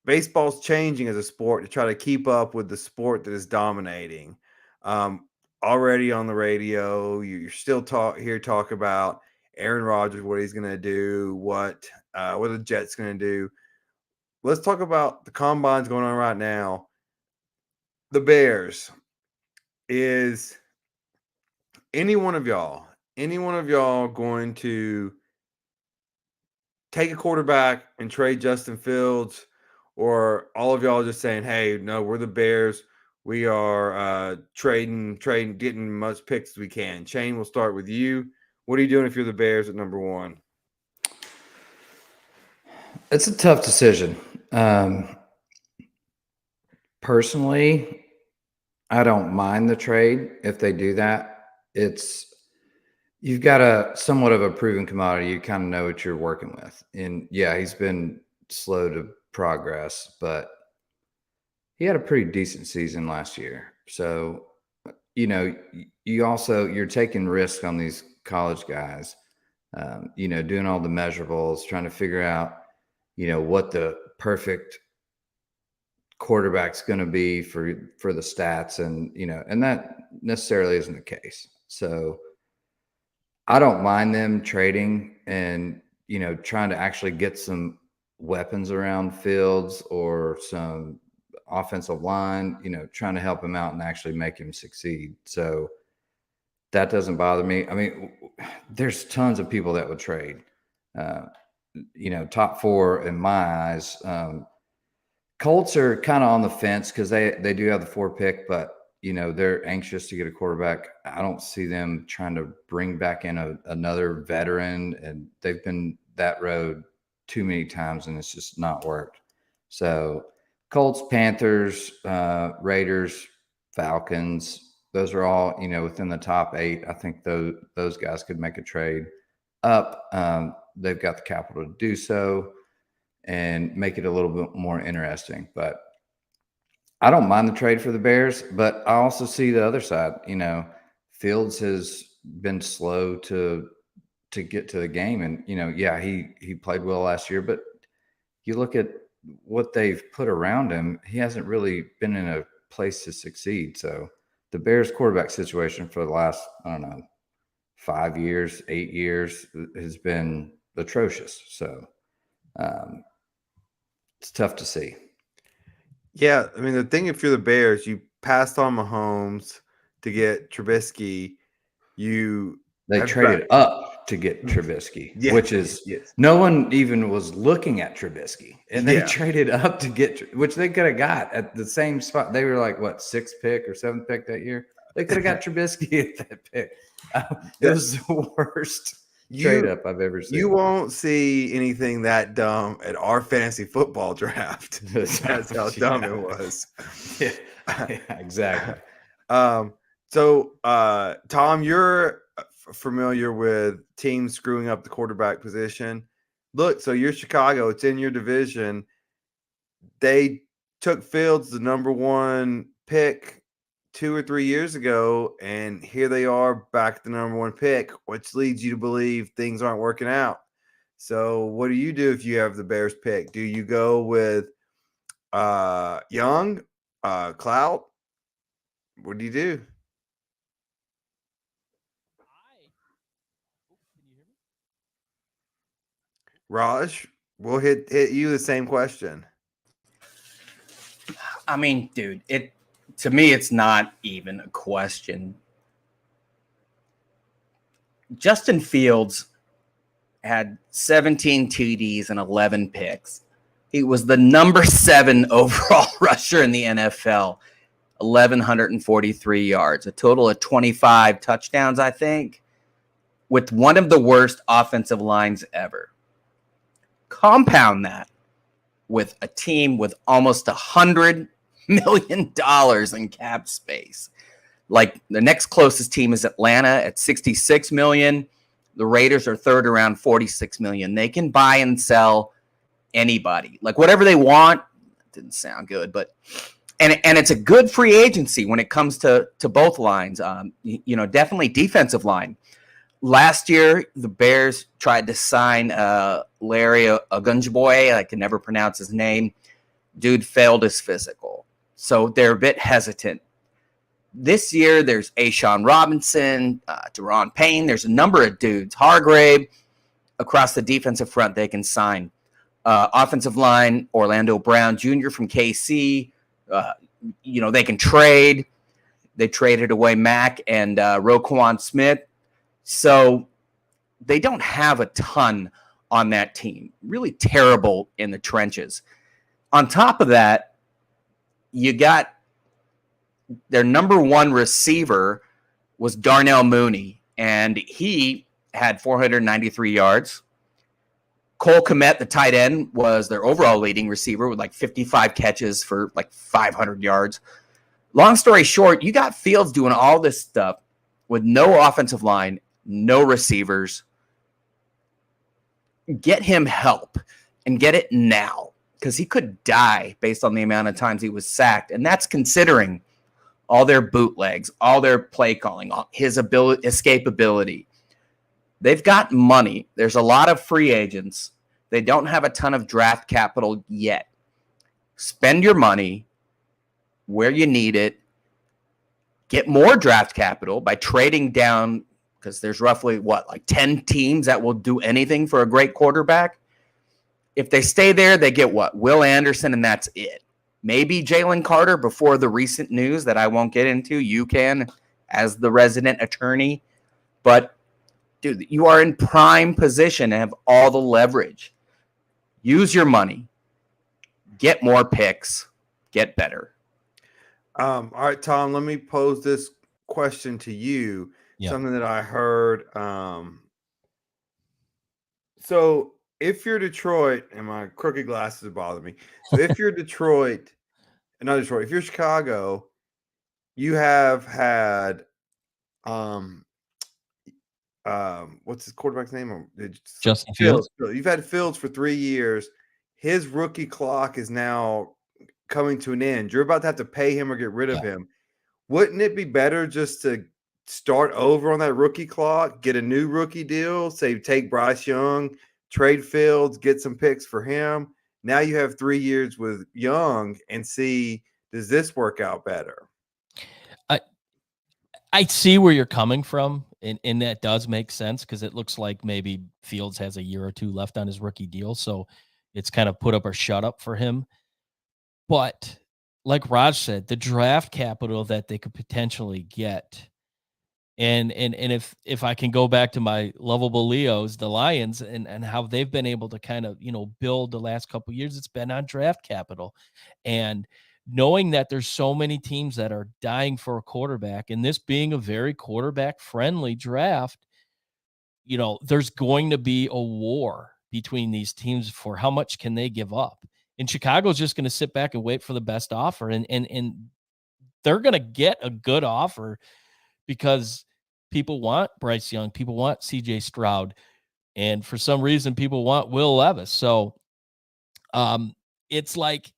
baseball's changing as a sport to try to keep up with the sport that is dominating. Already on the radio, you're still talk about Aaron Rodgers, what he's going to do, what the Jets going to do. Let's talk about the combines going on right now. The Bears. Is any one of y'all going to take a quarterback and trade Justin Fields, or all of y'all just saying, hey, no, we're the Bears. We are trading, getting much picks as we can. Shane, we'll start with you. What are you doing if you're the Bears at number one? It's a tough decision. Personally, I don't mind the trade if they do that. You've got a somewhat of a proven commodity. You kind of know what you're working with. And yeah, he's been slow to progress, but he had a pretty decent season last year. So, you're taking risks on these college guys, doing all the measurables, trying to figure out, what the perfect quarterback's going to be for the stats, and that necessarily isn't the case. So I don't mind them trading and trying to actually get some weapons around Fields or some offensive line, trying to help him out and actually make him succeed. So that doesn't bother me. I mean, there's tons of people that would trade. Top four in my eyes. Colts are kind of on the fence because they do have the 4 pick, but they're anxious to get a quarterback. I don't see them trying to bring back in another veteran, and they've been that road too many times, and it's just not worked. So Colts, Panthers, Raiders, Falcons, those are all within the top 8. I think those guys could make a trade up. They've got the capital to do so and make it a little bit more interesting. But I don't mind the trade for the Bears, but I also see the other side. Fields has been slow to get to the game, and he played well last year, but you look at what they've put around him, he hasn't really been in a place to succeed. So the Bears quarterback situation for the last 5 years, 8 years has been atrocious. So it's tough to see. Yeah, I mean, the thing, if you're the Bears, you passed on Mahomes to get Trubisky. They traded up to get Trubisky, which is no one even was looking at Trubisky, and they traded up to get, which they could have got at the same spot. They were like, what, 6th pick or 7th pick that year? They could have got Trubisky at that pick. It was the worst trade up I've ever seen. You won't see anything that dumb at our fantasy football draft. That's how dumb it was. Yeah, exactly. So, Tom, you're familiar with teams screwing up the quarterback position. Look, so you're Chicago. It's in your division. They took Fields, the number one pick, 2 or 3 years ago, and here they are back at the number one pick, which leads you to believe things aren't working out. So what do you do if you have the Bears pick? Do you go with Young, Clout? What do you do? Raj, we'll hit you the same question. I mean, dude, to me, it's not even a question. Justin Fields had 17 TDs and 11 picks. He was the number 7 overall rusher in the NFL, 1,143 yards, a total of 25 touchdowns, I think, with one of the worst offensive lines ever. Compound that with a team with almost $100 million in cap space. Like, the next closest team is Atlanta at 66 million. The Raiders are third around 46 million. They can buy and sell anybody, like whatever they want. Didn't sound good, but and it's a good free agency when it comes to both lines. Definitely defensive line. Last year, the Bears tried to sign Larry Ogunjobi. I can never pronounce his name. Dude failed his physical, so they're a bit hesitant. This year, there's Ashawn Robinson, Deron Payne. There's a number of dudes. Hargrave across the defensive front they can sign. Offensive line, Orlando Brown Jr. from KC. They can trade. They traded away Mack and Roquan Smith. So they don't have a ton on that team. Really terrible in the trenches. On top of that, you got their number one receiver was Darnell Mooney, and he had 493 yards. Cole Kmet, the tight end, was their overall leading receiver with like 55 catches for like 500 yards. Long story short, you got Fields doing all this stuff with no offensive line, no receivers. Get him help and get it now, because he could die based on the amount of times he was sacked. And that's considering all their bootlegs, all their play calling, his escapability. They've got money. There's a lot of free agents. They don't have a ton of draft capital yet. Spend your money where you need it. Get more draft capital by trading down, because there's roughly, 10 teams that will do anything for a great quarterback. If they stay there, they get what? Will Anderson, and that's it. Maybe Jalen Carter before the recent news that I won't get into. You can, as the resident attorney. But, dude, you are in prime position and have all the leverage. Use your money. Get more picks. Get better. All right, Tom, let me pose this question to you. Yeah. Something that I heard. So if you're Detroit, and my crooked glasses bother me. So if you're Detroit, if you're Chicago, you have had what's his quarterback's name? Justin Fields. You've had Fields for 3 years. His rookie clock is now coming to an end. You're about to have to pay him or get rid of him. Wouldn't it be better just to start over on that rookie clock, get a new rookie deal, say take Bryce Young, trade Fields, get some picks for him? Now you have 3 years with Young and see, does this work out better? I see where you're coming from, and that does make sense, because it looks like maybe Fields has a year or two left on his rookie deal, so it's kind of put up or shut up for him. But like Raj said, the draft capital that they could potentially get, and if I can go back to my lovable Leos, the Lions, and how they've been able to kind of build the last couple of years, it's been on draft capital. And knowing that there's so many teams that are dying for a quarterback, and this being a very quarterback friendly draft, there's going to be a war between these teams for how much can they give up. And Chicago's just going to sit back and wait for the best offer. And they're going to get a good offer because people want Bryce Young, people want CJ Stroud, and for some reason people want Will Levis. So it's like,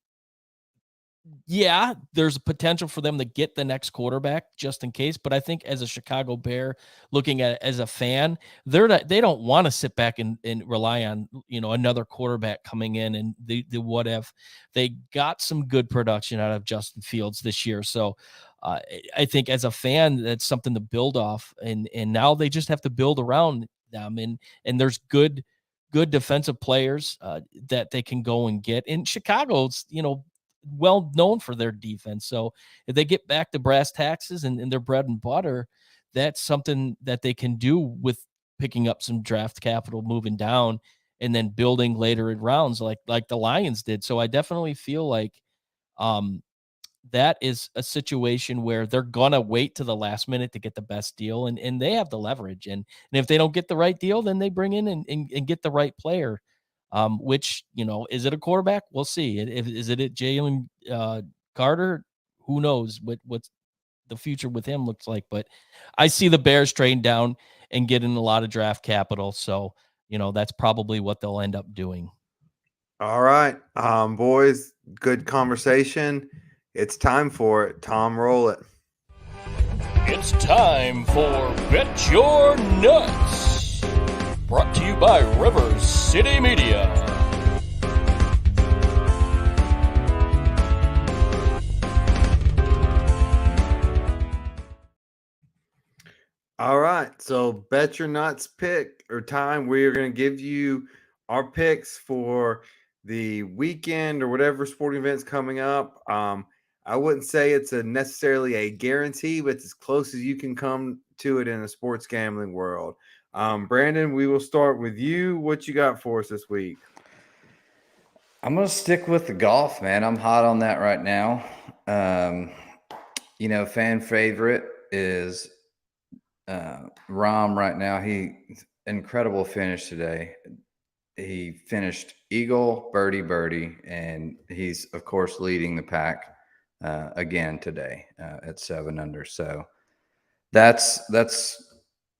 yeah, there's a potential for them to get the next quarterback just in case. But I think as a Chicago Bear, looking at it as a fan, they don't want to sit back and rely on, another quarterback coming in and the what if. They got some good production out of Justin Fields this year. So I think as a fan, that's something to build off. And now they just have to build around them. And there's good defensive players that they can go and get. And Chicago's, well known for their defense. So if they get back to brass taxes and their bread and butter, that's something that they can do with picking up some draft capital, moving down, and then building later in rounds like the Lions did. So I definitely feel like that is a situation where they're gonna wait to the last minute to get the best deal, and they have the leverage. And if they don't get the right deal, then they bring in and get the right player. Which, is it a quarterback? We'll see. Is it Jalen Carter? Who knows what's the future with him looks like. But I see the Bears trading down and getting a lot of draft capital. So, that's probably what they'll end up doing. All right, boys, good conversation. It's time for it. Tom, roll it. It's time for Bet Your Nuts. Brought to you by Rivers City Media. All right, so Bet Your Nuts pick or time. We're going to give you our picks for the weekend or whatever sporting events coming up. I wouldn't say it's necessarily a guarantee, but it's as close as you can come to it in a sports gambling world. Brandon, we will start with you. What you got for us this week? I'm going to stick with the golf, man. I'm hot on that right now. Fan favorite is Rahm right now. Incredible finish today. He finished eagle, birdie, and he's, of course, leading the pack again today at 7 under. So that's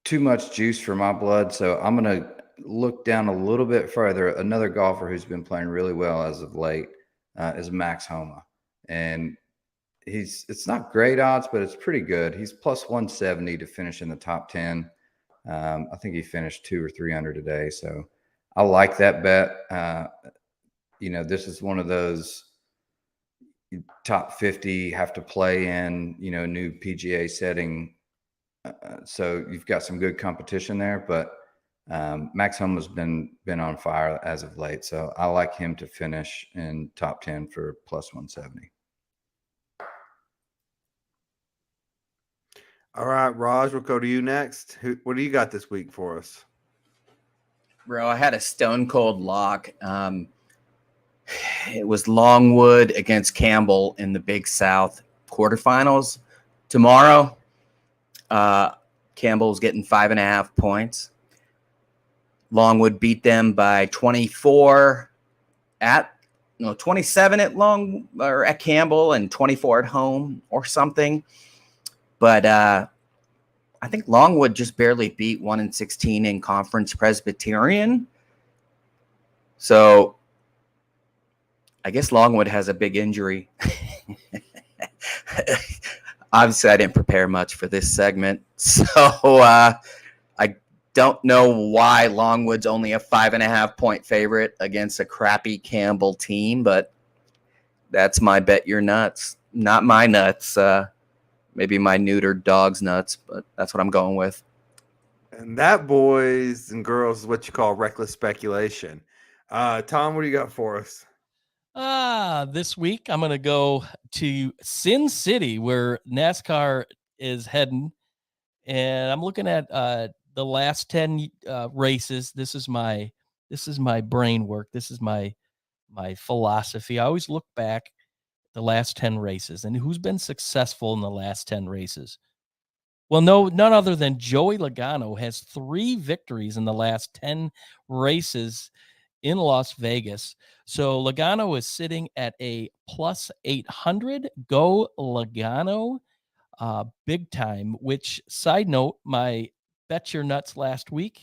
too much juice for my blood. So I'm going to look down a little bit further. Another golfer who's been playing really well as of late is Max Homa. And it's not great odds, but it's pretty good. He's plus 170 to finish in the top 10. I think he finished 2 or 3 under today. So I like that bet. This is one of those top 50 have to play in, new PGA setting. So you've got some good competition there, but Max Homa's been on fire as of late. So I like him to finish in top 10 for plus 170. All right, Raj, we'll go to you next. What do you got this week for us? Bro, I had a stone cold lock. It was Longwood against Campbell in the Big South quarterfinals. Tomorrow, Campbell's getting 5.5 points. Longwood beat them by 27 at Campbell and 24 at home or something. But I think Longwood just barely beat 1-16 in Conference Presbyterian. So I guess Longwood has a big injury. Obviously, I didn't prepare much for this segment. So I don't know why Longwood's only a 5.5 point favorite against a crappy Campbell team, but that's my Bet Your Nuts. Not my nuts. Maybe my neutered dog's nuts, but that's what I'm going with. And that, boys and girls, is what you call reckless speculation. Tom, what do you got for us? This week I'm going to go to Sin City where NASCAR is heading, and I'm looking at the last 10 races. This is my brain work. This is my philosophy. I always look back the last 10 races and who's been successful in the last 10 races. Well, no, none other than Joey Logano has 3 victories in the last 10 races in Las Vegas. So Logano is sitting at a plus 800. Go Logano, big time. Which, side note, my bet your nuts last week,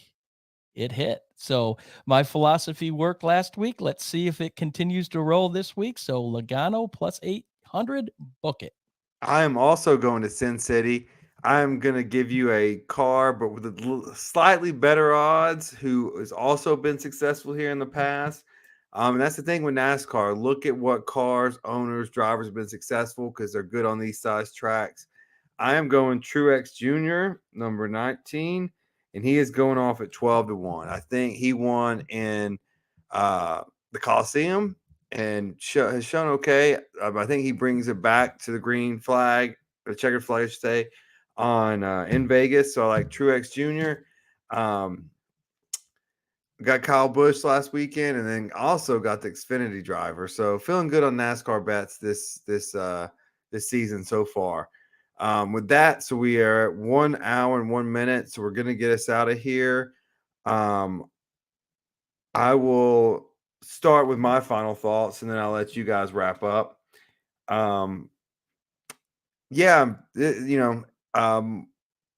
it hit. So my philosophy worked last week. Let's see if it continues to roll this week. So Logano plus 800, book it. I am also going to Sin City. I'm going to give you a car, but with slightly better odds, who has also been successful here in the past. And that's the thing with NASCAR. Look at what cars, owners, drivers have been successful because they're good on these size tracks. I am going Truex Jr., number 19, and he is going off at 12-1. I think he won in the Coliseum and has shown okay. I think he brings it back to the green flag, the checkered flag, I should say, on in Vegas. So I like Truex Jr. Got Kyle Busch last weekend, and then also got the Xfinity driver. So feeling good on NASCAR bets this season so far. With that, so we are at 1 hour and 1 minute. So we're gonna get us out of here. I will start with my final thoughts, and then I'll let you guys wrap up.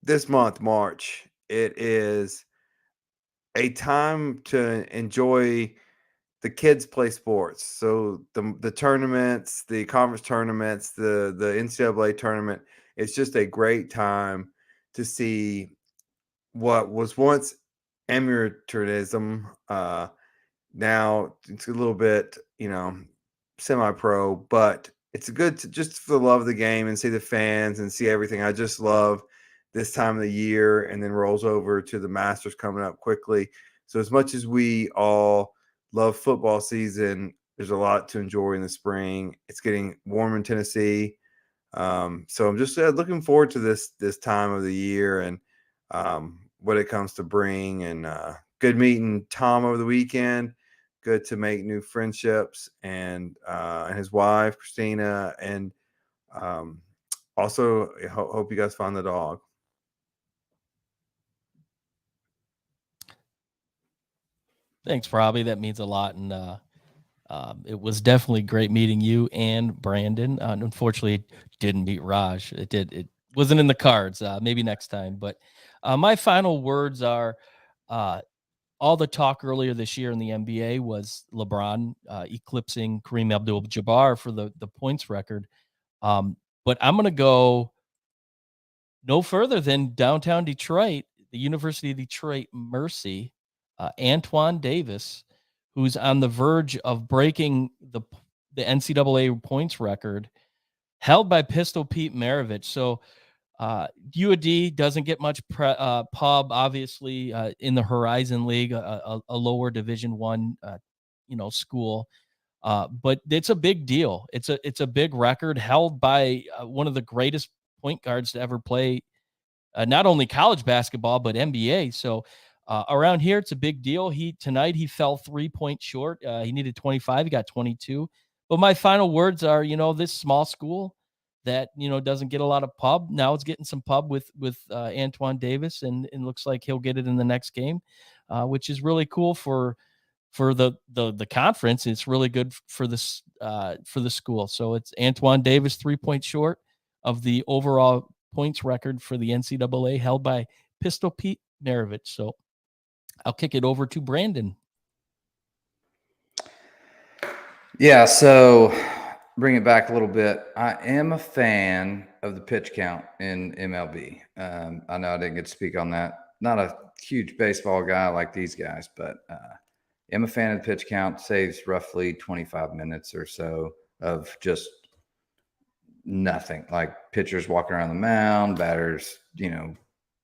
This month, March, it is a time to enjoy the kids play sports. So the tournaments, the conference tournaments, the NCAA tournament, it's just a great time to see what was once amateurism. Now it's a little bit, semi-pro, but it's good to just for the love of the game and see the fans and see everything. I just love this time of the year, and then rolls over to the Masters coming up quickly. So as much as we all love football season, there's a lot to enjoy in the spring. It's getting warm in Tennessee. So I'm just looking forward to this time of the year and what it comes to bring. And good meeting Tom over the weekend. Good to make new friendships, and his wife Christina, and also hope you guys find the dog. Thanks, Robbie. That means a lot. And it was definitely great meeting you and Brandon. Unfortunately, it didn't meet Raj. It wasn't in the cards. Maybe next time. But my final words are all the talk earlier this year in the NBA was LeBron eclipsing Kareem Abdul-Jabbar for the points record. But I'm going to go no further than downtown Detroit, the University of Detroit Mercy, Antoine Davis, who's on the verge of breaking the NCAA points record held by Pistol Pete Maravich. So UAD doesn't get much pub, obviously, in the Horizon League, a lower Division I, school. But it's a big deal. It's a big record held by one of the greatest point guards to ever play not only college basketball but NBA. So around here, it's a big deal. Tonight he fell 3 points short. He needed 25. He got 22. But my final words are, this small school that doesn't get a lot of pub, now it's getting some pub with Antoine Davis, and looks like he'll get it in the next game, which is really cool for the conference. It's really good for this for the school. So it's Antoine Davis 3 points short of the overall points record for the NCAA held by Pistol Pete Maravich. So I'll kick it over to Brandon. Yeah, so bring it back a little bit. I am a fan of the pitch count in MLB. I know I didn't get to speak on that. Not a huge baseball guy like these guys, but I'm a fan of the pitch count. Saves roughly 25 minutes or so of just nothing, like pitchers walking around the mound, batters,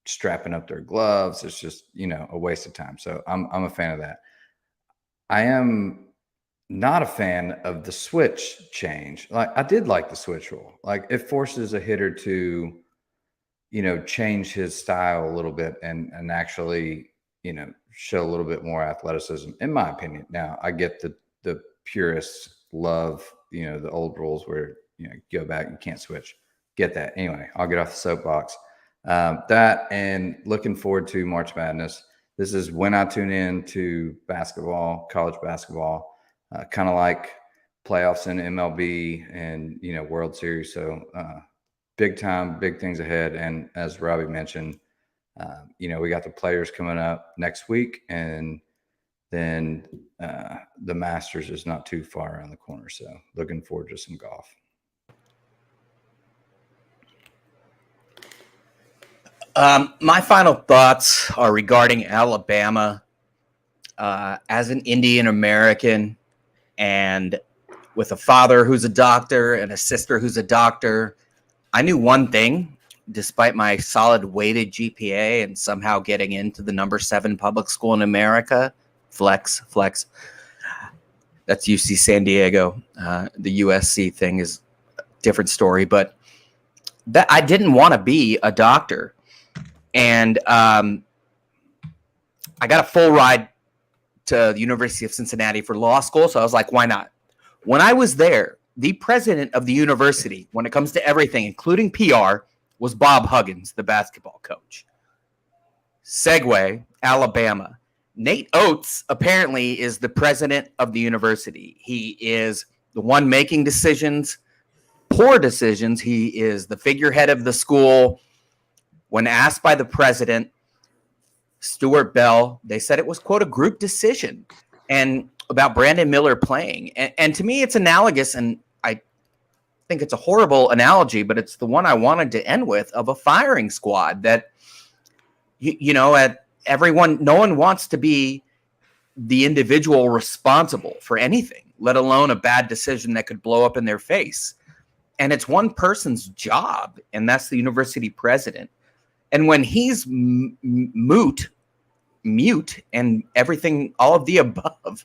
strapping up their gloves. It's just, a waste of time. So I'm a fan of that. I am not a fan of the switch change. Like, I did like the switch rule. Like, it forces a hitter to, change his style a little bit and actually, show a little bit more athleticism, in my opinion. Now, I get the purists love, the old rules where, go back, you can't switch. Get that. Anyway, I'll get off the soapbox. That and looking forward to March Madness. This is when I tune in to basketball, college basketball, kind of like playoffs in MLB and, World Series. So big time, big things ahead. And as Robbie mentioned, we got the players coming up next week, and then the Masters is not too far around the corner. So looking forward to some golf. My final thoughts are regarding Alabama. As an Indian American and with a father who's a doctor and a sister who's a doctor, I knew one thing, despite my solid weighted GPA and somehow getting into the number 7 public school in America, flex. That's UC San Diego. The USC thing is a different story, but that I didn't want to be a doctor. And I got a full ride to the University of Cincinnati for law school. So I was like, why not? When I was there, the president of the university, when it comes to everything, including PR, was Bob Huggins, the basketball coach. Segue, Alabama. Nate Oates apparently is the president of the university. He is the one making decisions, poor decisions. He is the figurehead of the school. When asked by the president, Stuart Bell, they said it was, quote, a group decision and about Brandon Miller playing. And to me, it's analogous, and I think it's a horrible analogy, but it's the one I wanted to end with, of a firing squad that, at everyone, no one wants to be the individual responsible for anything, let alone a bad decision that could blow up in their face. And it's one person's job, and that's the university president. And when he's mute, and everything, all of the above,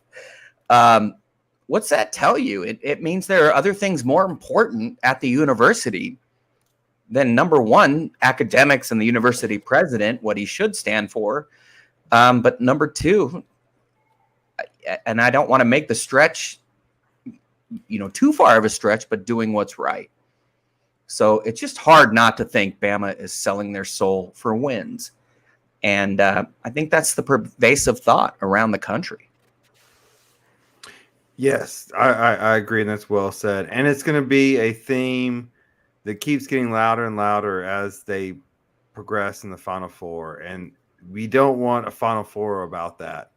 what's that tell you? It means there are other things more important at the university than, number one, academics and the university president, what he should stand for. But number two, and I don't want to make the stretch, too far of a stretch, but doing what's right. So it's just hard not to think Bama is selling their soul for wins. And I think that's the pervasive thought around the country. Yes, I agree, and that's well said. And it's going to be a theme that keeps getting louder and louder as they progress in the Final Four. And we don't want a Final Four about that.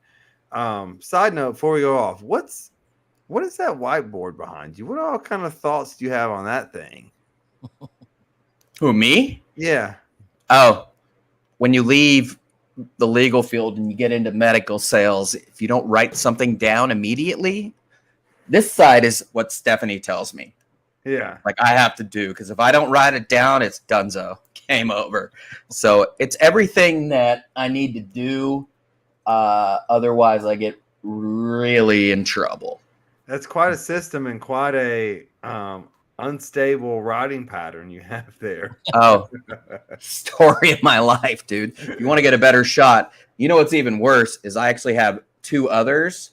Side note, before we go off, what is that whiteboard behind you? What all kind of thoughts do you have on that thing? Who, me? Yeah. Oh, when you leave the legal field and you get into medical sales, if you don't write something down immediately, this side is what Stephanie tells me. Yeah. Like I have to do, because if I don't write it down, it's donezo. Game over. So it's everything that I need to do. Otherwise, I get really in trouble. That's quite a system and quite a unstable writing pattern you have there. Oh, story of my life, dude. If you want to get a better shot, what's even worse is I actually have 2 others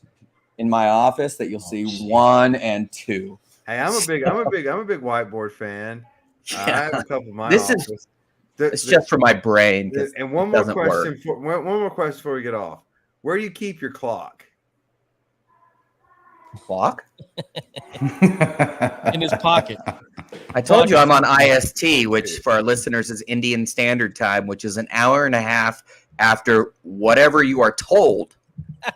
in my office that you'll see 1 and 2. Hey, I'm a big whiteboard fan. Yeah. I have a couple of my This office. is it's just for my brain. And one more question before we get off. Where do you keep your clock? Clock? In his pocket. I told you I'm on IST, which for our listeners is Indian Standard Time, which is an hour and a half after whatever you are told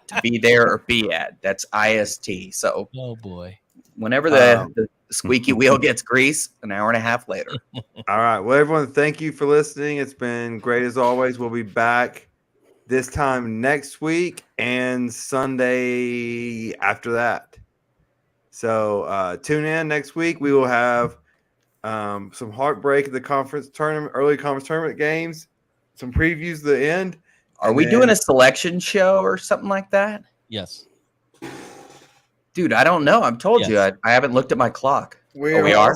to be there or be at. That's IST. So, oh boy, whenever the squeaky wheel gets grease, an hour and a half later. All right. Well, everyone, thank you for listening. It's been great as always. We'll be back this time next week and Sunday after that. So tune in next week. We will have some heartbreak at the early conference tournament games, some previews at the end. Are we doing a selection show or something like that? Yes. Dude, I don't know. I've told you. I haven't looked at my clock. We are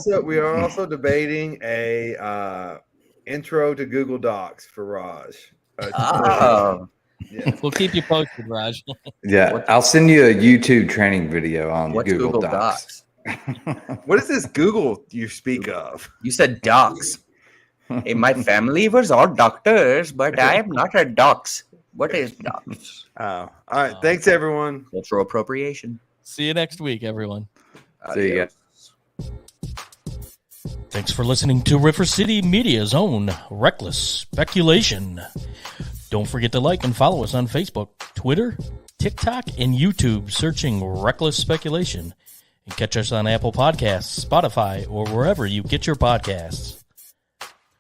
also debating a intro to Google Docs for Raj. Yeah. We'll keep you posted, Raj. Yeah, I'll send you a YouTube training video on Google Docs. What is this Google you speak of? You said docs. Hey, my family was all doctors, but I am not a docs. What is docs? All right. Thanks, everyone. Cultural appropriation. See you next week, everyone. See you guys. Thanks for listening to River City Media's own Reckless Speculation. Don't forget to like and follow us on Facebook, Twitter, TikTok, and YouTube, searching Reckless Speculation. And catch us on Apple Podcasts, Spotify, or wherever you get your podcasts.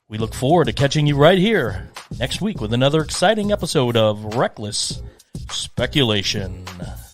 We look forward to catching you right here next week with another exciting episode of Reckless Speculation.